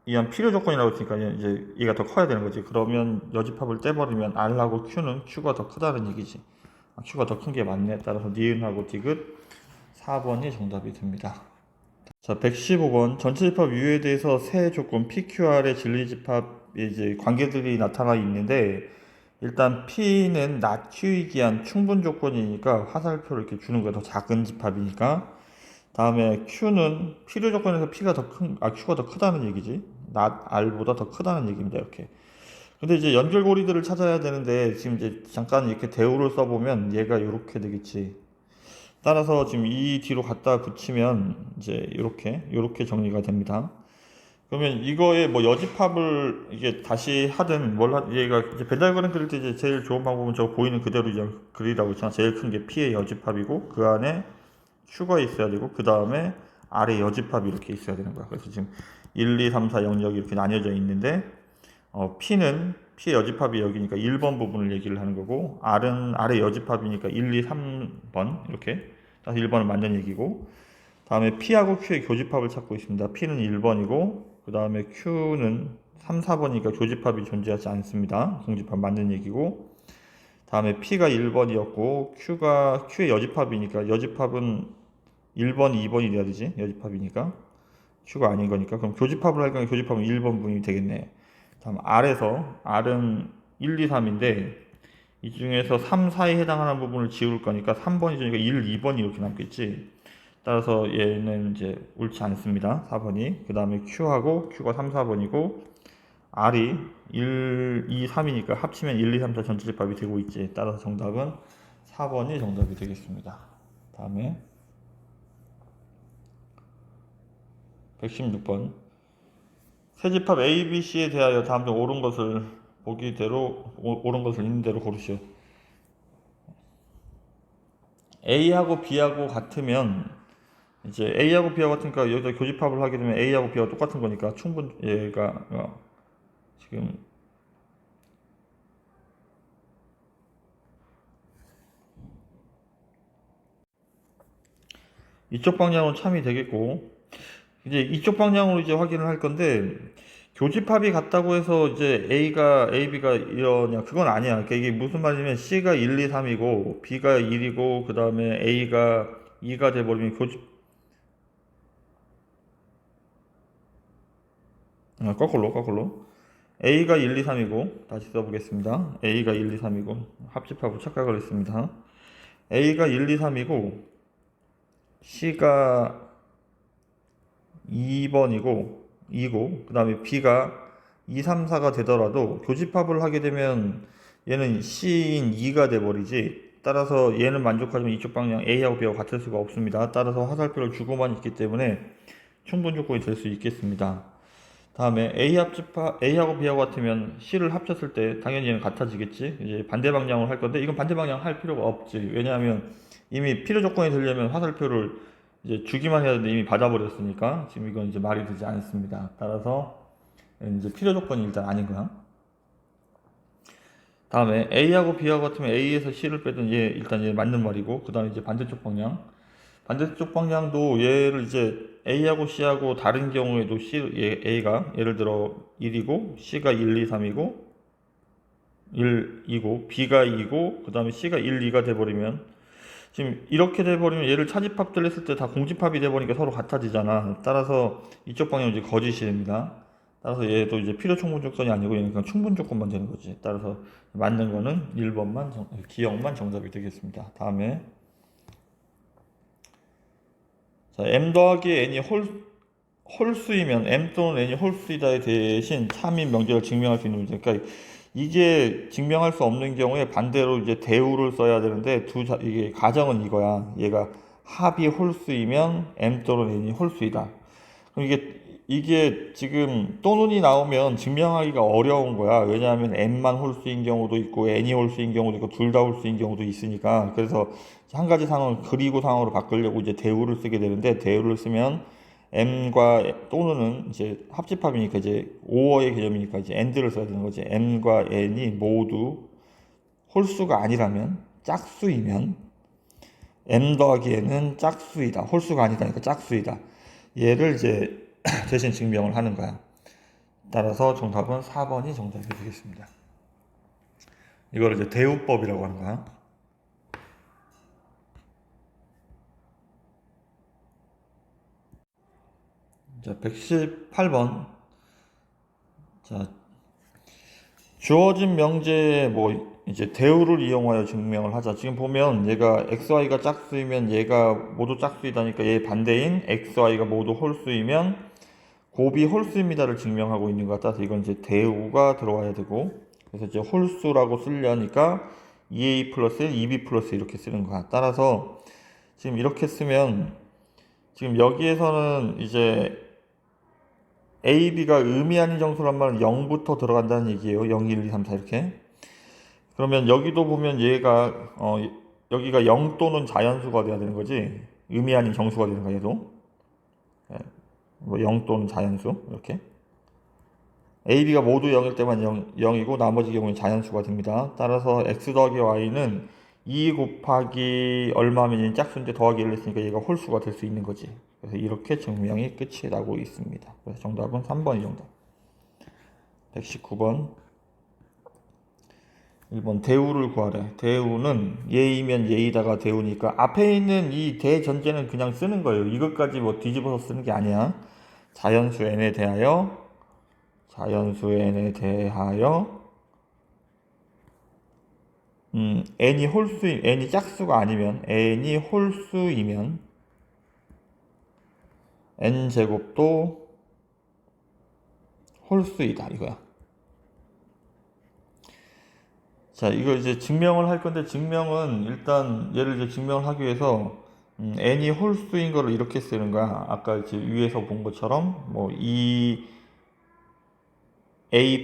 위한 필요 조건이라고 했으니까 이제 얘가 더 커야 되는 거지. 그러면 여집합을 떼버리면 R하고 Q는 Q가 더 크다는 얘기지. Q가 더 큰 게 맞네. 따라서 니은하고 디귿 4번이 정답이 됩니다. 자, 115번 전체 집합 U에 대해서 세 조건 PQR의 진리집합의 이제 관계들이 나타나 있는데 일단 P는 not Q이기 위한 충분 조건이니까 화살표를 이렇게 주는 거야. 더 작은 집합이니까. 다음에 Q는 필요 조건에서 Q가 더 크다는 얘기지. not R보다 더 크다는 얘기입니다. 이렇게. 근데 이제 연결고리들을 찾아야 되는데 지금 이제 잠깐 이렇게 대우를 써보면 얘가 이렇게 되겠지. 따라서 지금 이 뒤로 갖다 붙이면 이제 이렇게 정리가 됩니다. 그러면 이거에 뭐 여집합을 이게 다시 하든 얘가 이제 벤 다이어그램 그릴 때 이제 제일 좋은 방법은 저거 보이는 그대로 이제 그리라고 있잖아. 제일 큰 게 P의 여집합이고 그 안에 Q가 있어야 되고 그 다음에 R의 여집합이 이렇게 있어야 되는 거야. 그래서 지금 1, 2, 3, 4, 0 여기 이렇게 나뉘어져 있는데 P의 여집합이 여기니까 1번 부분을 얘기를 하는 거고 R은 R의 여집합이니까 1, 2, 3번 이렇게 따라서 1번은 맞는 얘기고 다음에 P하고 Q의 교집합을 찾고 있습니다. P는 1번이고 그 다음에 Q는 3, 4번이니까 교집합이 존재하지 않습니다. 공집합 맞는 얘기고 다음에 P가 1번이었고 Q의 여집합이니까 여집합은 1번, 2번이 돼야 되지. 여집합이니까 Q가 아닌 거니까. 그럼 교집합을 할 거니까 교집합은 1번 분이 되겠네. 다음 R에서 R은 1, 2, 3인데 이 중에서 3, 4에 해당하는 부분을 지울 거니까 3번이 지니까 1, 2번이 이렇게 남겠지. 따라서 얘는 이제 옳지 않습니다. 4번이. 그 다음에 Q하고 Q가 3, 4번이고 R이 1, 2, 3이니까 합치면 1, 2, 3, 4 전체집합이 되고 있지. 따라서 정답은 4번이 정답이 되겠습니다. 다음에 116번. 세집합 A, B, C에 대하여 다음 중 옳은 것을 옳은 것을 있는 대로 고르시오. A하고 B하고 같으면 이제 A하고 B하고 같으니까 여기서 교집합을 하게 되면 A하고 B하고 똑같은 거니까 충분 얘가 지금 이쪽 방향으로 참이 되겠고 이제 이쪽 방향으로 이제 확인을 할 건데 교집합이 같다고 해서 이제 A가 B가 이러냐 그건 아니야. 그러니까 이게 무슨 말이냐면 C가 1, 2, 3이고 B가 1이고 그 다음에 A가 2가 돼버리면 거꾸로 A가 1, 2, 3이고 다시 써보겠습니다. A가 1, 2, 3이고 합집합으로 착각을 했습니다. A가 1, 2, 3이고 C가 2번이고 2고 그 다음에 B가 2, 3, 4가 되더라도 교집합을 하게 되면 얘는 C인 2가 돼버리지. 따라서 얘는 만족하지만 이쪽 방향 A하고 B하고 같을 수가 없습니다. 따라서 화살표를 주고만 있기 때문에 충분 조건이 될 수 있겠습니다. 다음에 A하고 B하고 같으면 C를 합쳤을 때 당연히 얘는 같아지겠지. 이제 반대 방향으로 할 건데 이건 반대 방향 할 필요가 없지. 왜냐하면 이미 필요 조건이 되려면 화살표를 이제 주기만 해야 되는데 이미 받아버렸으니까 지금 이건 이제 말이 되지 않습니다. 따라서 이제 필요 조건이 일단 아닌 거야. 다음에 A하고 B하고 같으면 A에서 C를 빼든 일단 얘 맞는 말이고 그 다음에 이제 반대쪽 방향도 얘를 이제 A하고 C하고 다른 경우에도 A가 예를 들어 1이고 C가 1, 2, 3이고 1이고 B가 2고 그 다음에 C가 1, 2가 돼버리면 지금 이렇게 돼버리면 얘를 차집합들 했을 때 다 공집합이 돼버리니까 서로 같아지잖아. 따라서 이쪽 방향은 이제 거짓이 됩니다. 따라서 얘도 이제 필요 충분 조건이 아니고 얘는 그냥 충분 조건만 되는 거지. 따라서 맞는 거는 1번만 기억만 정답이 되겠습니다. 다음에 자, m 더하기 n이 홀수이면 m 또는 n이 홀수이다에 대신 참인 명제를 증명할 수 있는 문제. 그러니까 이게 증명할 수 없는 경우에 반대로 이제 대우를 써야 되는데 이게 가정은 이거야. 얘가 합이 홀수이면 m 또는 n이 홀수이다. 그럼 이게 지금 또는이 나오면 증명하기가 어려운 거야. 왜냐하면 n만 홀수인 경우도 있고 n이 홀수인 경우도 있고 둘 다 홀수인 경우도 있으니까. 그래서 한 가지 상황을 그리고 상황으로 바꾸려고 이제 대우를 쓰게 되는데 대우를 쓰면 m과 또는은 이제 합집합이니까 이제 오어의 개념이니까 이제 and를 써야 되는 거지. m과 n이 모두 홀수가 아니라면 짝수이면 m 더하기 n은 짝수이다. 홀수가 아니다니까 짝수이다. 얘를 이제 대신 증명을 하는 거야. 따라서 정답은 4번이 정답이 되겠습니다. 이걸 이제 대우법이라고 하는 거야. 자, 118번. 자, 주어진 명제에 뭐 이제 대우를 이용하여 증명을 하자. 지금 보면 얘가 xy가 짝수이면 얘가 모두 짝수이다니까 얘 반대인 xy가 모두 홀수이면 곱이 홀수입니다를 증명하고 있는 것 같아서 이건 이제 대우가 들어와야 되고 그래서 이제 홀수라고 쓰려니까 2a 플러스 2b 플러스 이렇게 쓰는 거야. 따라서 지금 이렇게 쓰면 지금 여기에서는 이제 A, B가 의미 아닌 정수란 말은 0부터 들어간다는 얘기예요. 0, 1, 2, 3, 4 이렇게. 그러면 여기도 보면 얘가 여기가 0 또는 자연수가 돼야 되는 거지. 의미 아닌 정수가 되는 거야, 얘도. 예, 뭐 0 또는 자연수 이렇게. A, B가 모두 0일 때만 0이고 나머지 경우는 자연수가 됩니다. 따라서 x 더하기 y는 2 곱하기 얼마면 짝수인데 더하기 1을 했으니까 얘가 홀수가 될 수 있는 거지. 그래서 이렇게 증명이 끝이 나고 있습니다. 그래서 정답은 3번이 정답. 119번. 1번 대우를 구하래. 대우는 예이면 예이다가 대우니까 앞에 있는 이 대전제는 그냥 쓰는 거예요. 이것까지 뭐 뒤집어서 쓰는 게 아니야. 자연수 n에 대하여 n이 짝수가 아니면 n이 홀수이면 n제곱도 홀수이다 이거야. 자, 이거 이제 증명을 할 건데, 증명은 일단 얘를 이제 증명을 하기 위해서 n이 홀수인 거를 이렇게 쓰는 거야. 아까 이제 위에서 본 것처럼 뭐 a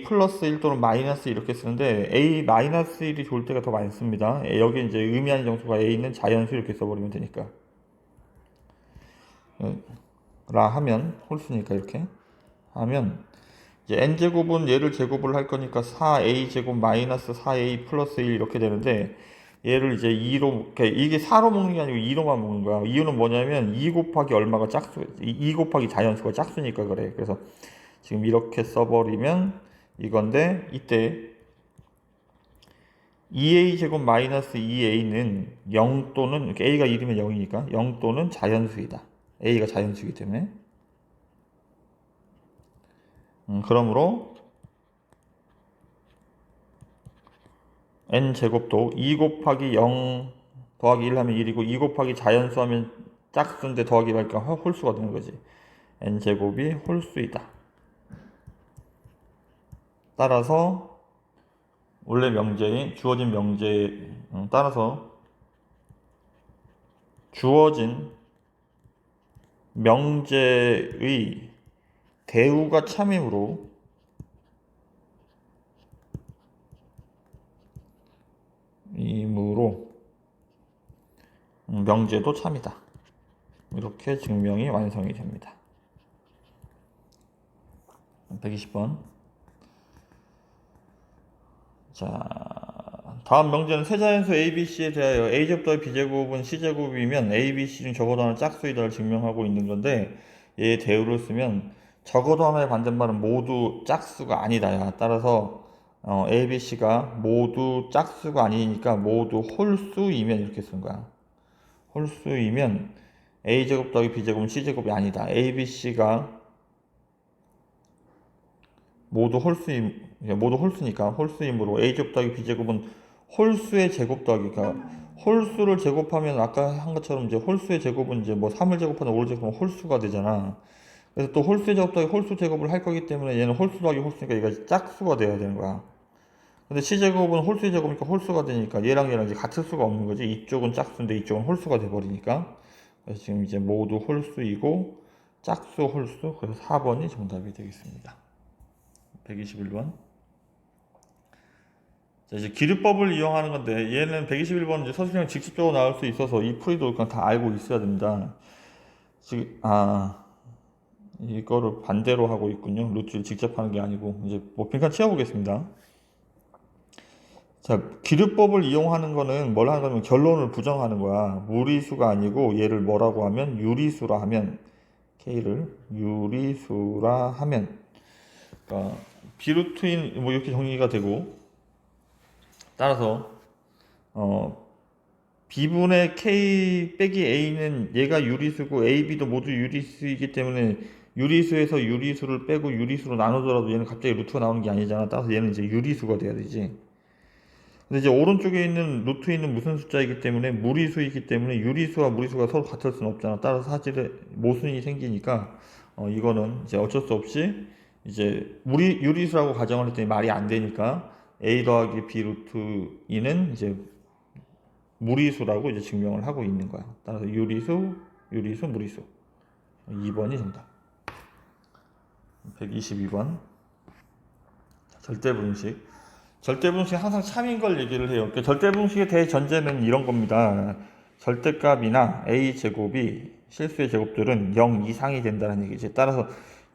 플러스 1 또는 마이너스 이렇게 쓰는데, a 마이너스 1이 좋을 때가 더 많이 씁니다. 여기 이제 의미하는 정수가 a는 자연수 이렇게 써버리면 되니까. 라 하면 홀수니까 이렇게 하면 이제 n제곱은 얘를 제곱을 할 거니까 4a제곱 마이너스 4a 플러스 1 이렇게 되는데, 얘를 이제 2로, 이게 4로 먹는 게 아니고 2로만 먹는 거야. 이유는 뭐냐면 2 곱하기 얼마가 짝수, 2 곱하기 자연수가 짝수니까 그래. 그래서 지금 이렇게 써버리면 이건데, 이때 2a제곱 마이너스 2a는 0 또는, a가 1이면 0이니까 0 또는 자연수이다. a가 자연수이기 때문에. 그러므로 n제곱도 2 곱하기 0 더하기 1 하면 1이고 2 곱하기 자연수 하면 짝수인데 더하기 하니까 홀수가 되는 거지. n제곱이 홀수이다. 따라서 원래 명제인 주어진 명제에 따라서 주어진 명제의 대우가 참이므로 명제도 참이다. 이렇게 증명이 완성이 됩니다. 120번. 자, 다음 명제는 세자연수 ABC에 대하여 A제곱 더하기 B제곱은 C제곱이면 ABC 중 적어도 하나 짝수이다를 증명하고 있는 건데, 얘의 대우를 쓰면 적어도 하나의 반대말은 모두 짝수가 아니다야. 따라서 ABC가 모두 짝수가 아니니까 모두 홀수이면 이렇게 쓴 거야. 홀수이면 A제곱 더하기 B제곱은 C제곱이 아니다. ABC가 모두 홀수니까 홀수이므로 a제곱 더하기 b제곱은 홀수의 제곱 더하기, 그러니까 홀수를 제곱하면 아까 한 것처럼 이제 홀수의 제곱은 이제 뭐 3을 제곱하는 5를 제곱하면 홀수가 되잖아. 그래서 또 홀수의 제곱 더하기 홀수 제곱을 할 거기 때문에 얘는 홀수 더하기 홀수니까 얘가 짝수가 돼야 되는 거야. 근데 c제곱은 홀수의 제곱이니까 홀수가 되니까 얘랑 이제 같을 수가 없는 거지. 이쪽은 짝수인데 이쪽은 홀수가 돼 버리니까. 그래서 지금 이제 모두 홀수이고 짝수 홀수, 그래서 4번이 정답이 되겠습니다. 121번. 자, 이제 기르법을 이용하는 건데, 얘는 121번은 이제 서술형 직접적으로 나올 수 있어서 이 풀이도 그냥 다 알고 있어야 됩니다. 지금, 이거를 반대로 하고 있군요. 루트를 직접 하는 게 아니고. 이제 뭐 빈칸 채워보겠습니다. 자, 기르법을 이용하는 거는 뭘 하는 거냐면 결론을 부정하는 거야. 무리수가 아니고 얘를 뭐라고 하면 유리수라 하면, K를 유리수라 하면, 그러니까 비루트인 뭐 이렇게 정리가 되고, 따라서 B분의 K 빼기 A는 얘가 유리수고 A, B도 모두 유리수이기 때문에 유리수에서 유리수를 빼고 유리수로 나누더라도 얘는 갑자기 루트가 나오는 게 아니잖아. 따라서 얘는 이제 유리수가 돼야 되지. 근데 이제 오른쪽에 있는 루트에 있는 무슨 숫자이기 때문에 무리수이기 때문에 유리수와 무리수가 서로 같을 수는 없잖아. 따라서 사실에 모순이 생기니까 이거는 이제 어쩔 수 없이 이제 유리수라고 가정을 했더니 말이 안 되니까 A 더하기 B 루트 2는 이제 무리수라고 이제 증명을 하고 있는 거야. 따라서 유리수, 무리수. 2번이 정답. 122번. 절대분식. 절대분식이 항상 참인 걸 얘기를 해요. 그러니까 절대분식의 대전제는 이런 겁니다. 절대값이나 a제곱이 실수의 제곱들은 0 이상이 된다는 얘기지. 따라서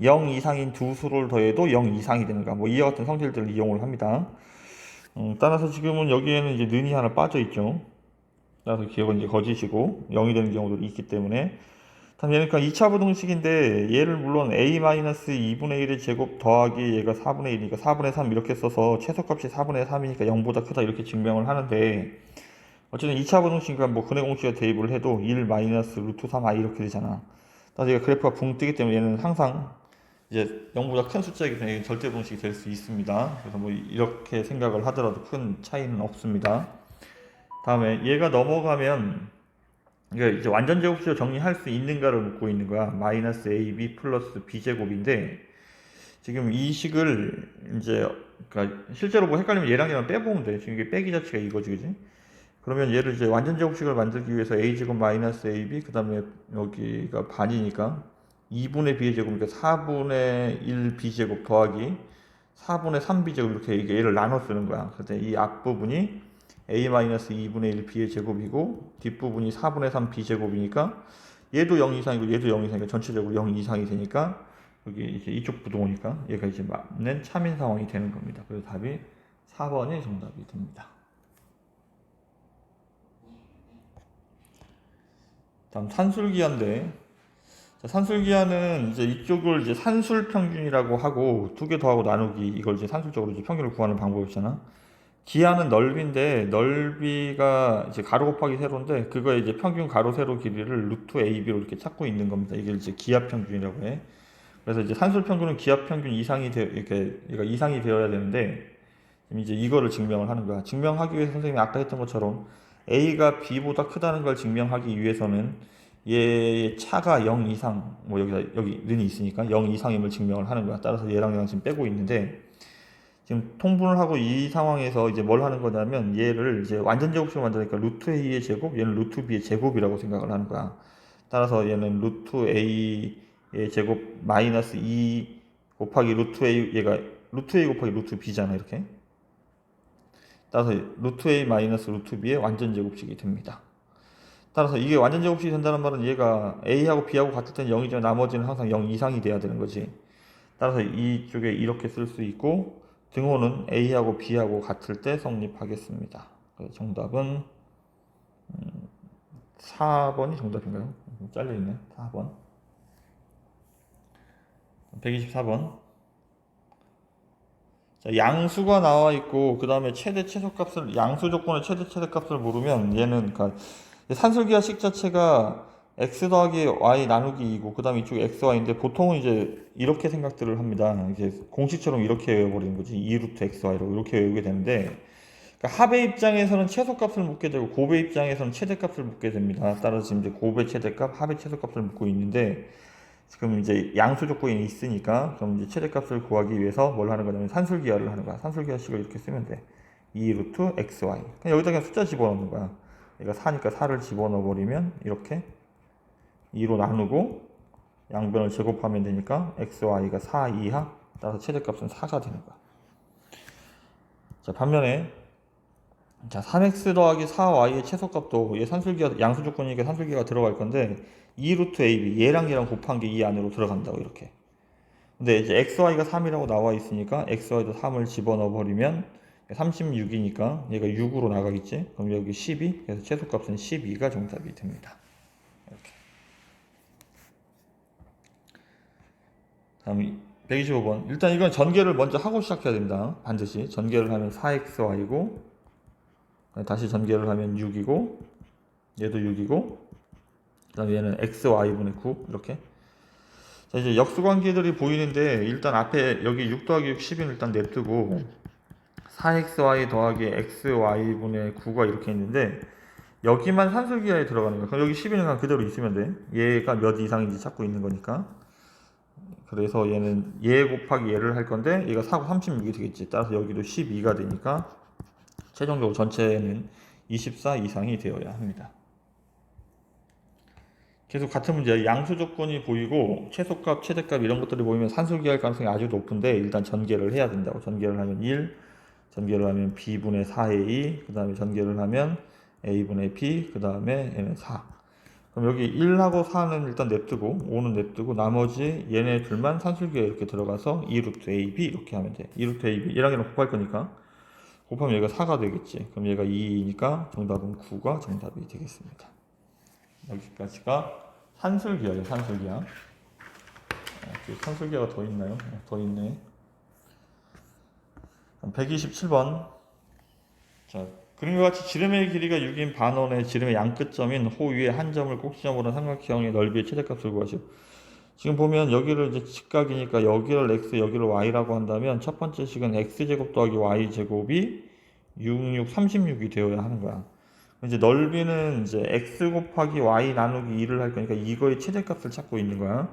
0 이상인 두 수를 더해도 0 이상이 되는가. 뭐 이와 같은 성질들을 이용을 합니다. 따라서 지금은 여기에는 이제 는이 하나 빠져 있죠. 따라서 기억은 이제 거짓이고 0이 되는 경우도 있기 때문에. 그러니까 2차 부등식인데 얘를 물론 a-2분의 1의 제곱 더하기 얘가 4분의 1이니까 4분의 3 이렇게 써서 최소값이 4분의 3이니까 0보다 크다 이렇게 증명을 하는데, 어쨌든 2차 부등식이니까 뭐 근해 공식에 대입을 해도 1 마이너스 루트 3i 이렇게 되잖아. 따라서 얘가 그래프가 붕 뜨기 때문에 얘는 항상 이제 0보다 큰 숫자이기 때문에 절대분식이 될 수 있습니다. 그래서 뭐 이렇게 생각을 하더라도 큰 차이는 없습니다. 다음에 얘가 넘어가면 이게 이제 완전 제곱식으로 정리할 수 있는가를 묻고 있는 거야. 마이너스 ab 플러스 b제곱인데 지금 이 식을 이제 그러니까 실제로 뭐 헷갈리면 얘랑 얘랑 빼보면 돼. 지금 이게 빼기 자체가 이거지, 그지? 그러면 얘를 이제 완전 제곱식을 만들기 위해서 a제곱 마이너스 ab 그 다음에 여기가 반이니까 2분의 b의 제곱이니까 4분의 1 b제곱 더하기 4분의 3 b제곱 이렇게 얘를 나눠 쓰는 거야. 그래서 이 앞부분이 a-2분의 1 b의 제곱이고 뒷부분이 4분의 3 b제곱이니까 얘도 0 이상이고 얘도 0 이상이니까 전체적으로 0 이상이 되니까 여기 이제 이쪽 부동이니까 얘가 이제 맞는 참인 상황이 되는 겁니다. 그래서 답이 4번이 정답이 됩니다. 다음 산술기한데 산술기하는 이제 이쪽을 이제 산술평균이라고 하고 두 개 더하고 나누기 이걸 이제 산술적으로 이제 평균을 구하는 방법이잖아. 기하는 넓이인데 넓이가 이제 가로 곱하기 세로인데 그거에 이제 평균 가로 세로 길이를 루트 AB로 이렇게 찾고 있는 겁니다. 이게 이제 기하 평균이라고 해. 그래서 이제 산술 평균은 기하 평균 이상이 이렇게 얘가 이상이 되어야 되는데 지금 이제 이거를 증명을 하는 거야. 증명하기 위해서 선생님이 아까 했던 것처럼 A가 B보다 크다는 걸 증명하기 위해서는 얘의 차가 0 이상 뭐 여기 는이 있으니까 0 이상임을 증명을 하는 거야. 따라서 얘랑 얘랑 지금 빼고 있는데 지금 통분을 하고 이 상황에서 이제 뭘 하는 거냐면 얘를 이제 완전 제곱식으로 만드니까 루트 A의 제곱, 얘는 루트 B의 제곱이라고 생각을 하는 거야. 따라서 얘는 루트 A의 제곱 마이너스 2 곱하기 루트 A, 얘가 루트 A 곱하기 루트 B잖아, 이렇게. 따라서 루트 A 마이너스 루트 B의 완전 제곱식이 됩니다. 따라서 이게 완전 제곱식이 된다는 말은 얘가 A하고 B하고 같을 때는 0이지만 나머지는 항상 0 이상이 돼야 되는 거지. 따라서 이쪽에 이렇게 쓸 수 있고 등호는 A하고 B하고 같을 때 성립하겠습니다. 그래서 정답은 4번이 정답인가요? 잘려있네. 4번. 124번. 자, 양수가 나와 있고 그 다음에 최대 최소값을 양수 조건의 최대 최대값을 모르면 얘는 그러니까 산술기하 식 자체가 x 더하기 y 나누기 2고 그 다음에 이쪽 xy인데 보통은 이제 이렇게 생각들을 합니다. 이제 공식처럼 이렇게 외워버리는 거지. 2루트 xy로 이렇게 외우게 되는데 그러니까 합의 입장에서는 최소값을 묻게 되고 곱의 입장에서는 최대값을 묻게 됩니다. 따라서 지금 이제 곱의 최대값, 합의 최소값을 묻고 있는데 지금 이제 양수 조건이 있으니까 그럼 이제 최대값을 구하기 위해서 뭘 하는 거냐면 산술기하를 하는 거야. 산술기하식을 이렇게 쓰면 돼. 2루트 xy. 그냥 여기다 그냥 숫자 집어넣는 거야. 얘가 4니까 4를 집어넣어 버리면 이렇게 2로 나누고 양변을 제곱하면 되니까 xy가 4 이하. 따라서 최대값은 4가 되는 거야. 자, 반면에 자, 3x 더하기 4y의 최소값도 얘 산술기가 양수 조건이니까 산술기가 들어갈 건데 2루트 ab 얘랑 얘랑 곱한 게 이 안으로 들어간다고 이렇게. 근데 이제 xy가 3이라고 나와 있으니까 xy도 3을 집어넣어 버리면 36이니까 얘가 6으로 나가겠지. 그럼 여기 12. 그래서 최소값은 12가 정답이 됩니다. 이렇게. 다음 125번. 일단 이건 전개를 먼저 하고 시작해야 됩니다. 반드시 전개를 하면 4xy고 다시 전개를 하면 6이고 얘도 6이고 그 다음에 얘는 xy분의 9 이렇게. 자, 이제 역수관계들이 보이는데 일단 앞에 여기 6 더하기 6 10은 일단 냅두고 4xy 더하기 xy분의 9가 이렇게 있는데 여기만 산술기하에 들어가는 거야. 그럼 여기 10은 그냥 그대로 있으면 돼. 얘가 몇 이상인지 찾고 있는 거니까. 그래서 얘는 얘 곱하기 얘를 할 건데 얘가 4고 36이 되겠지. 따라서 여기도 12가 되니까 최종적으로 전체는 24 이상이 되어야 합니다. 계속 같은 문제야. 양수 조건이 보이고 최소값, 최대값 이런 것들이 보이면 산술기할 가능성이 아주 높은데 일단 전개를 해야 된다고. 전개를 하면 1, 전개를 하면 b분의 4의 2, 그 다음에 전개를 하면 a분의 b, 그 다음에 얘는 4. 그럼 여기 1하고 4는 일단 냅두고 5는 냅두고 나머지 얘네 둘만 산술기에 이렇게 들어가서 2루트 ab 이렇게 하면 돼. 2루트 ab 얘랑 얘랑 곱할 거니까 곱하면 얘가 4가 되겠지. 그럼 얘가 2니까 정답은 9가 정답이 되겠습니다. 여기까지가 산술기하예요. 산술기하. 산술기하가 더 있나요? 더 있네. 127번. 자, 그림과 같이 지름의 길이가 6인 반원의 지름의 양끝점인 호 위에 한 점을 꼭지점으로 한 삼각형의 넓이의 최대값을 구하시오. 지금 보면 여기를 이제 직각이니까 여기를 x, 여기를 y라고 한다면 첫 번째 식은 x제곱 더하기 y제곱이 66, 36이 되어야 하는 거야. 이제 넓이는 이제 x 곱하기 y 나누기 2를 할 거니까 이거의 최대값을 찾고 있는 거야.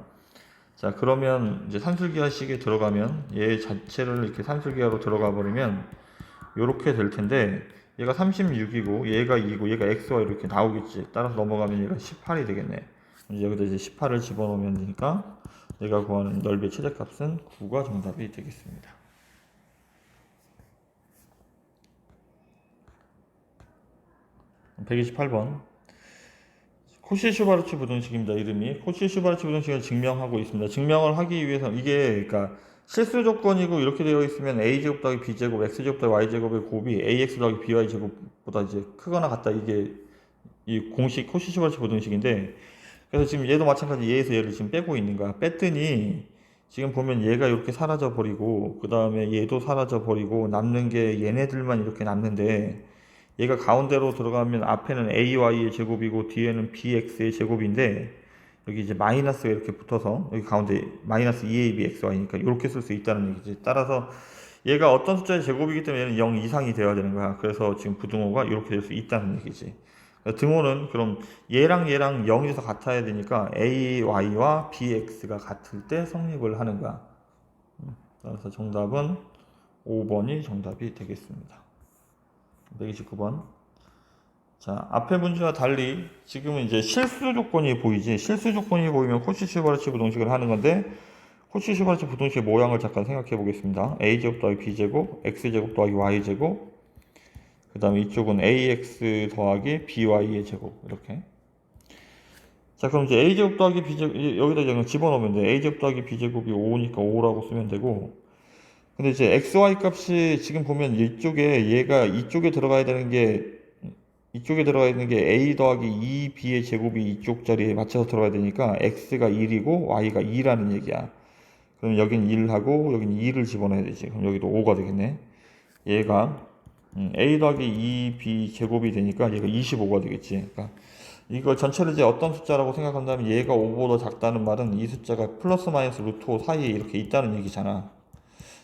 자, 그러면 이제 산술기하식에 들어가면 얘 자체를 이렇게 산술기하로 들어가 버리면 요렇게 될 텐데, 얘가 36이고 얘가 2고 얘가 xy 이렇게 나오겠지. 따라서 넘어가면 얘가 18이 되겠네. 이제 여기다 이제 18을 집어넣으면 되니까 내가 구하는 넓이의 최대값은 9가 정답이 되겠습니다. 128번. 코시-슈바르츠 부등식입니다. 이름이 코시-슈바르츠 부등식을 증명하고 있습니다. 증명을 하기 위해서 이게 그러니까 실수 조건이고 이렇게 되어 있으면 a제곱 더하기 b제곱 x제곱 더하기 y제곱의 곱이 ax 더하기 by 제곱보다 이제 크거나 같다. 이게 이 공식 코시-슈바르츠 부등식인데, 그래서 지금 얘도 마찬가지 얘에서 얘를 지금 빼고 있는 거야. 뺐더니 지금 보면 얘가 이렇게 사라져 버리고 그 다음에 얘도 사라져 버리고 남는 게 얘네들만 이렇게 남는데, 얘가 가운데로 들어가면 앞에는 ay의 제곱이고 뒤에는 bx의 제곱인데 여기 이제 마이너스가 이렇게 붙어서 여기 가운데 마이너스 2abxy니까 이렇게 쓸 수 있다는 얘기지. 따라서 얘가 어떤 숫자의 제곱이기 때문에 얘는 0 이상이 되어야 되는 거야. 그래서 지금 부등호가 이렇게 될 수 있다는 얘기지. 등호는 그럼 얘랑 0에서 같아야 되니까 ay와 bx가 같을 때 성립을 하는 거야. 따라서 정답은 5번이 정답이 되겠습니다. 129번. 자, 앞에 문제와 달리 지금은 이제 실수 조건이 보이지. 실수 조건이 보이면 코시-슈바르츠 부등식을 하는 건데, 코시-슈바르츠 부등식의 모양을 잠깐 생각해 보겠습니다. a제곱 더하기 b제곱, x제곱 더하기 y제곱, 그 다음에 이쪽은 ax 더하기 by의 제곱, 이렇게. 자, 그럼 이제 a제곱 더하기 b제곱, 여기다 그냥 집어넣으면 돼. a제곱 더하기 b제곱이 5니까 5라고 쓰면 되고, 근데 이제 xy 값이 지금 보면 이쪽에 얘가 이쪽에 들어가야 되는 게 a 더하기 2b의 제곱이 이쪽 자리에 맞춰서 들어가야 되니까 x가 1이고 y가 2라는 얘기야. 그럼 여긴 1하고 여긴 2를 집어넣어야 되지. 그럼 여기도 5가 되겠네. 얘가 a 더하기 2b 제곱이 되니까 얘가 25가 되겠지. 그러니까 이거 전체를 이제 어떤 숫자라고 생각한다면 얘가 5보다 작다는 말은 이 숫자가 플러스 마이너스 루트 5 사이에 이렇게 있다는 얘기잖아.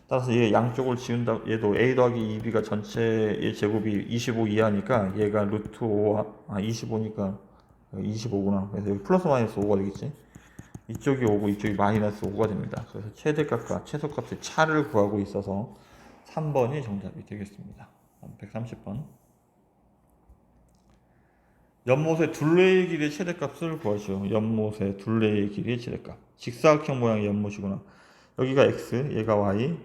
따라서 얘 양쪽을 지운다, 얘도 a 더하기 2b가 전체의 제곱이 25 이하니까 얘가 루트 5와 25니까 25구나. 그래서 여기 플러스 마이너스 5가 되겠지. 이쪽이 5고 이쪽이 마이너스 5가 됩니다. 그래서 최대값과 최소값의 차를 구하고 있어서 3번이 정답이 되겠습니다. 130번. 연못의 둘레의 길이의 최대값을 구하시오. 연못의 둘레의 길이의 최대값. 직사각형 모양의 연못이구나. 여기가 x, 얘가 y.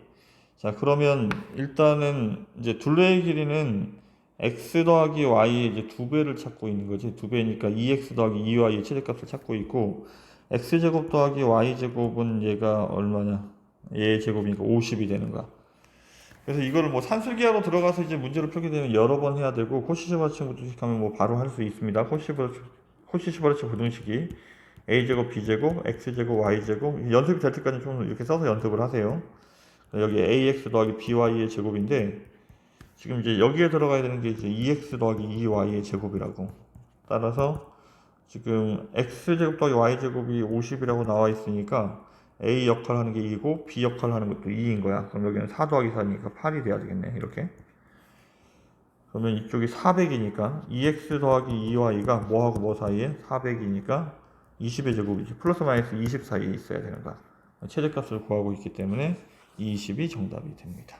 자, 그러면 일단은 이제 둘레의 길이는 x 더하기 y의 이제 2배를 찾고 있는 거지. 2배니까 2x 더하기 2y의 최대값을 찾고 있고, x제곱 더하기 y제곱은 얘가 얼마냐? 얘의 제곱이니까 50이 되는 거야. 그래서 이거를 뭐 산술기하로 들어가서 이제 문제를 풀게 되면 여러 번 해야 되고, 코시-슈바르츠 부등식 하면 뭐 바로 할 수 있습니다. 코시-슈바르츠 부등식이 a제곱, b제곱, x제곱, y제곱, 연습이 될 때까지 좀 이렇게 써서 연습을 하세요. 여기 ax 더하기 by의 제곱인데, 지금 이제 여기에 들어가야 되는 게 이제 2x 더하기 2y의 제곱이라고. 따라서 지금 x제곱 더하기 y제곱이 50이라고 나와 있으니까 a 역할 하는 게 2고 b 역할 하는 것도 2인 거야. 그럼 여기는 4 더하기 4니까 8이 돼야 되겠네. 이렇게. 그러면 이쪽이 400이니까 2x 더하기 2y가 뭐하고 뭐 사이에? 400이니까 20의 제곱이지. 플러스 마이너스 20 사이에 있어야 되는 거야. 최대값을 구하고 있기 때문에 20이 정답이 됩니다.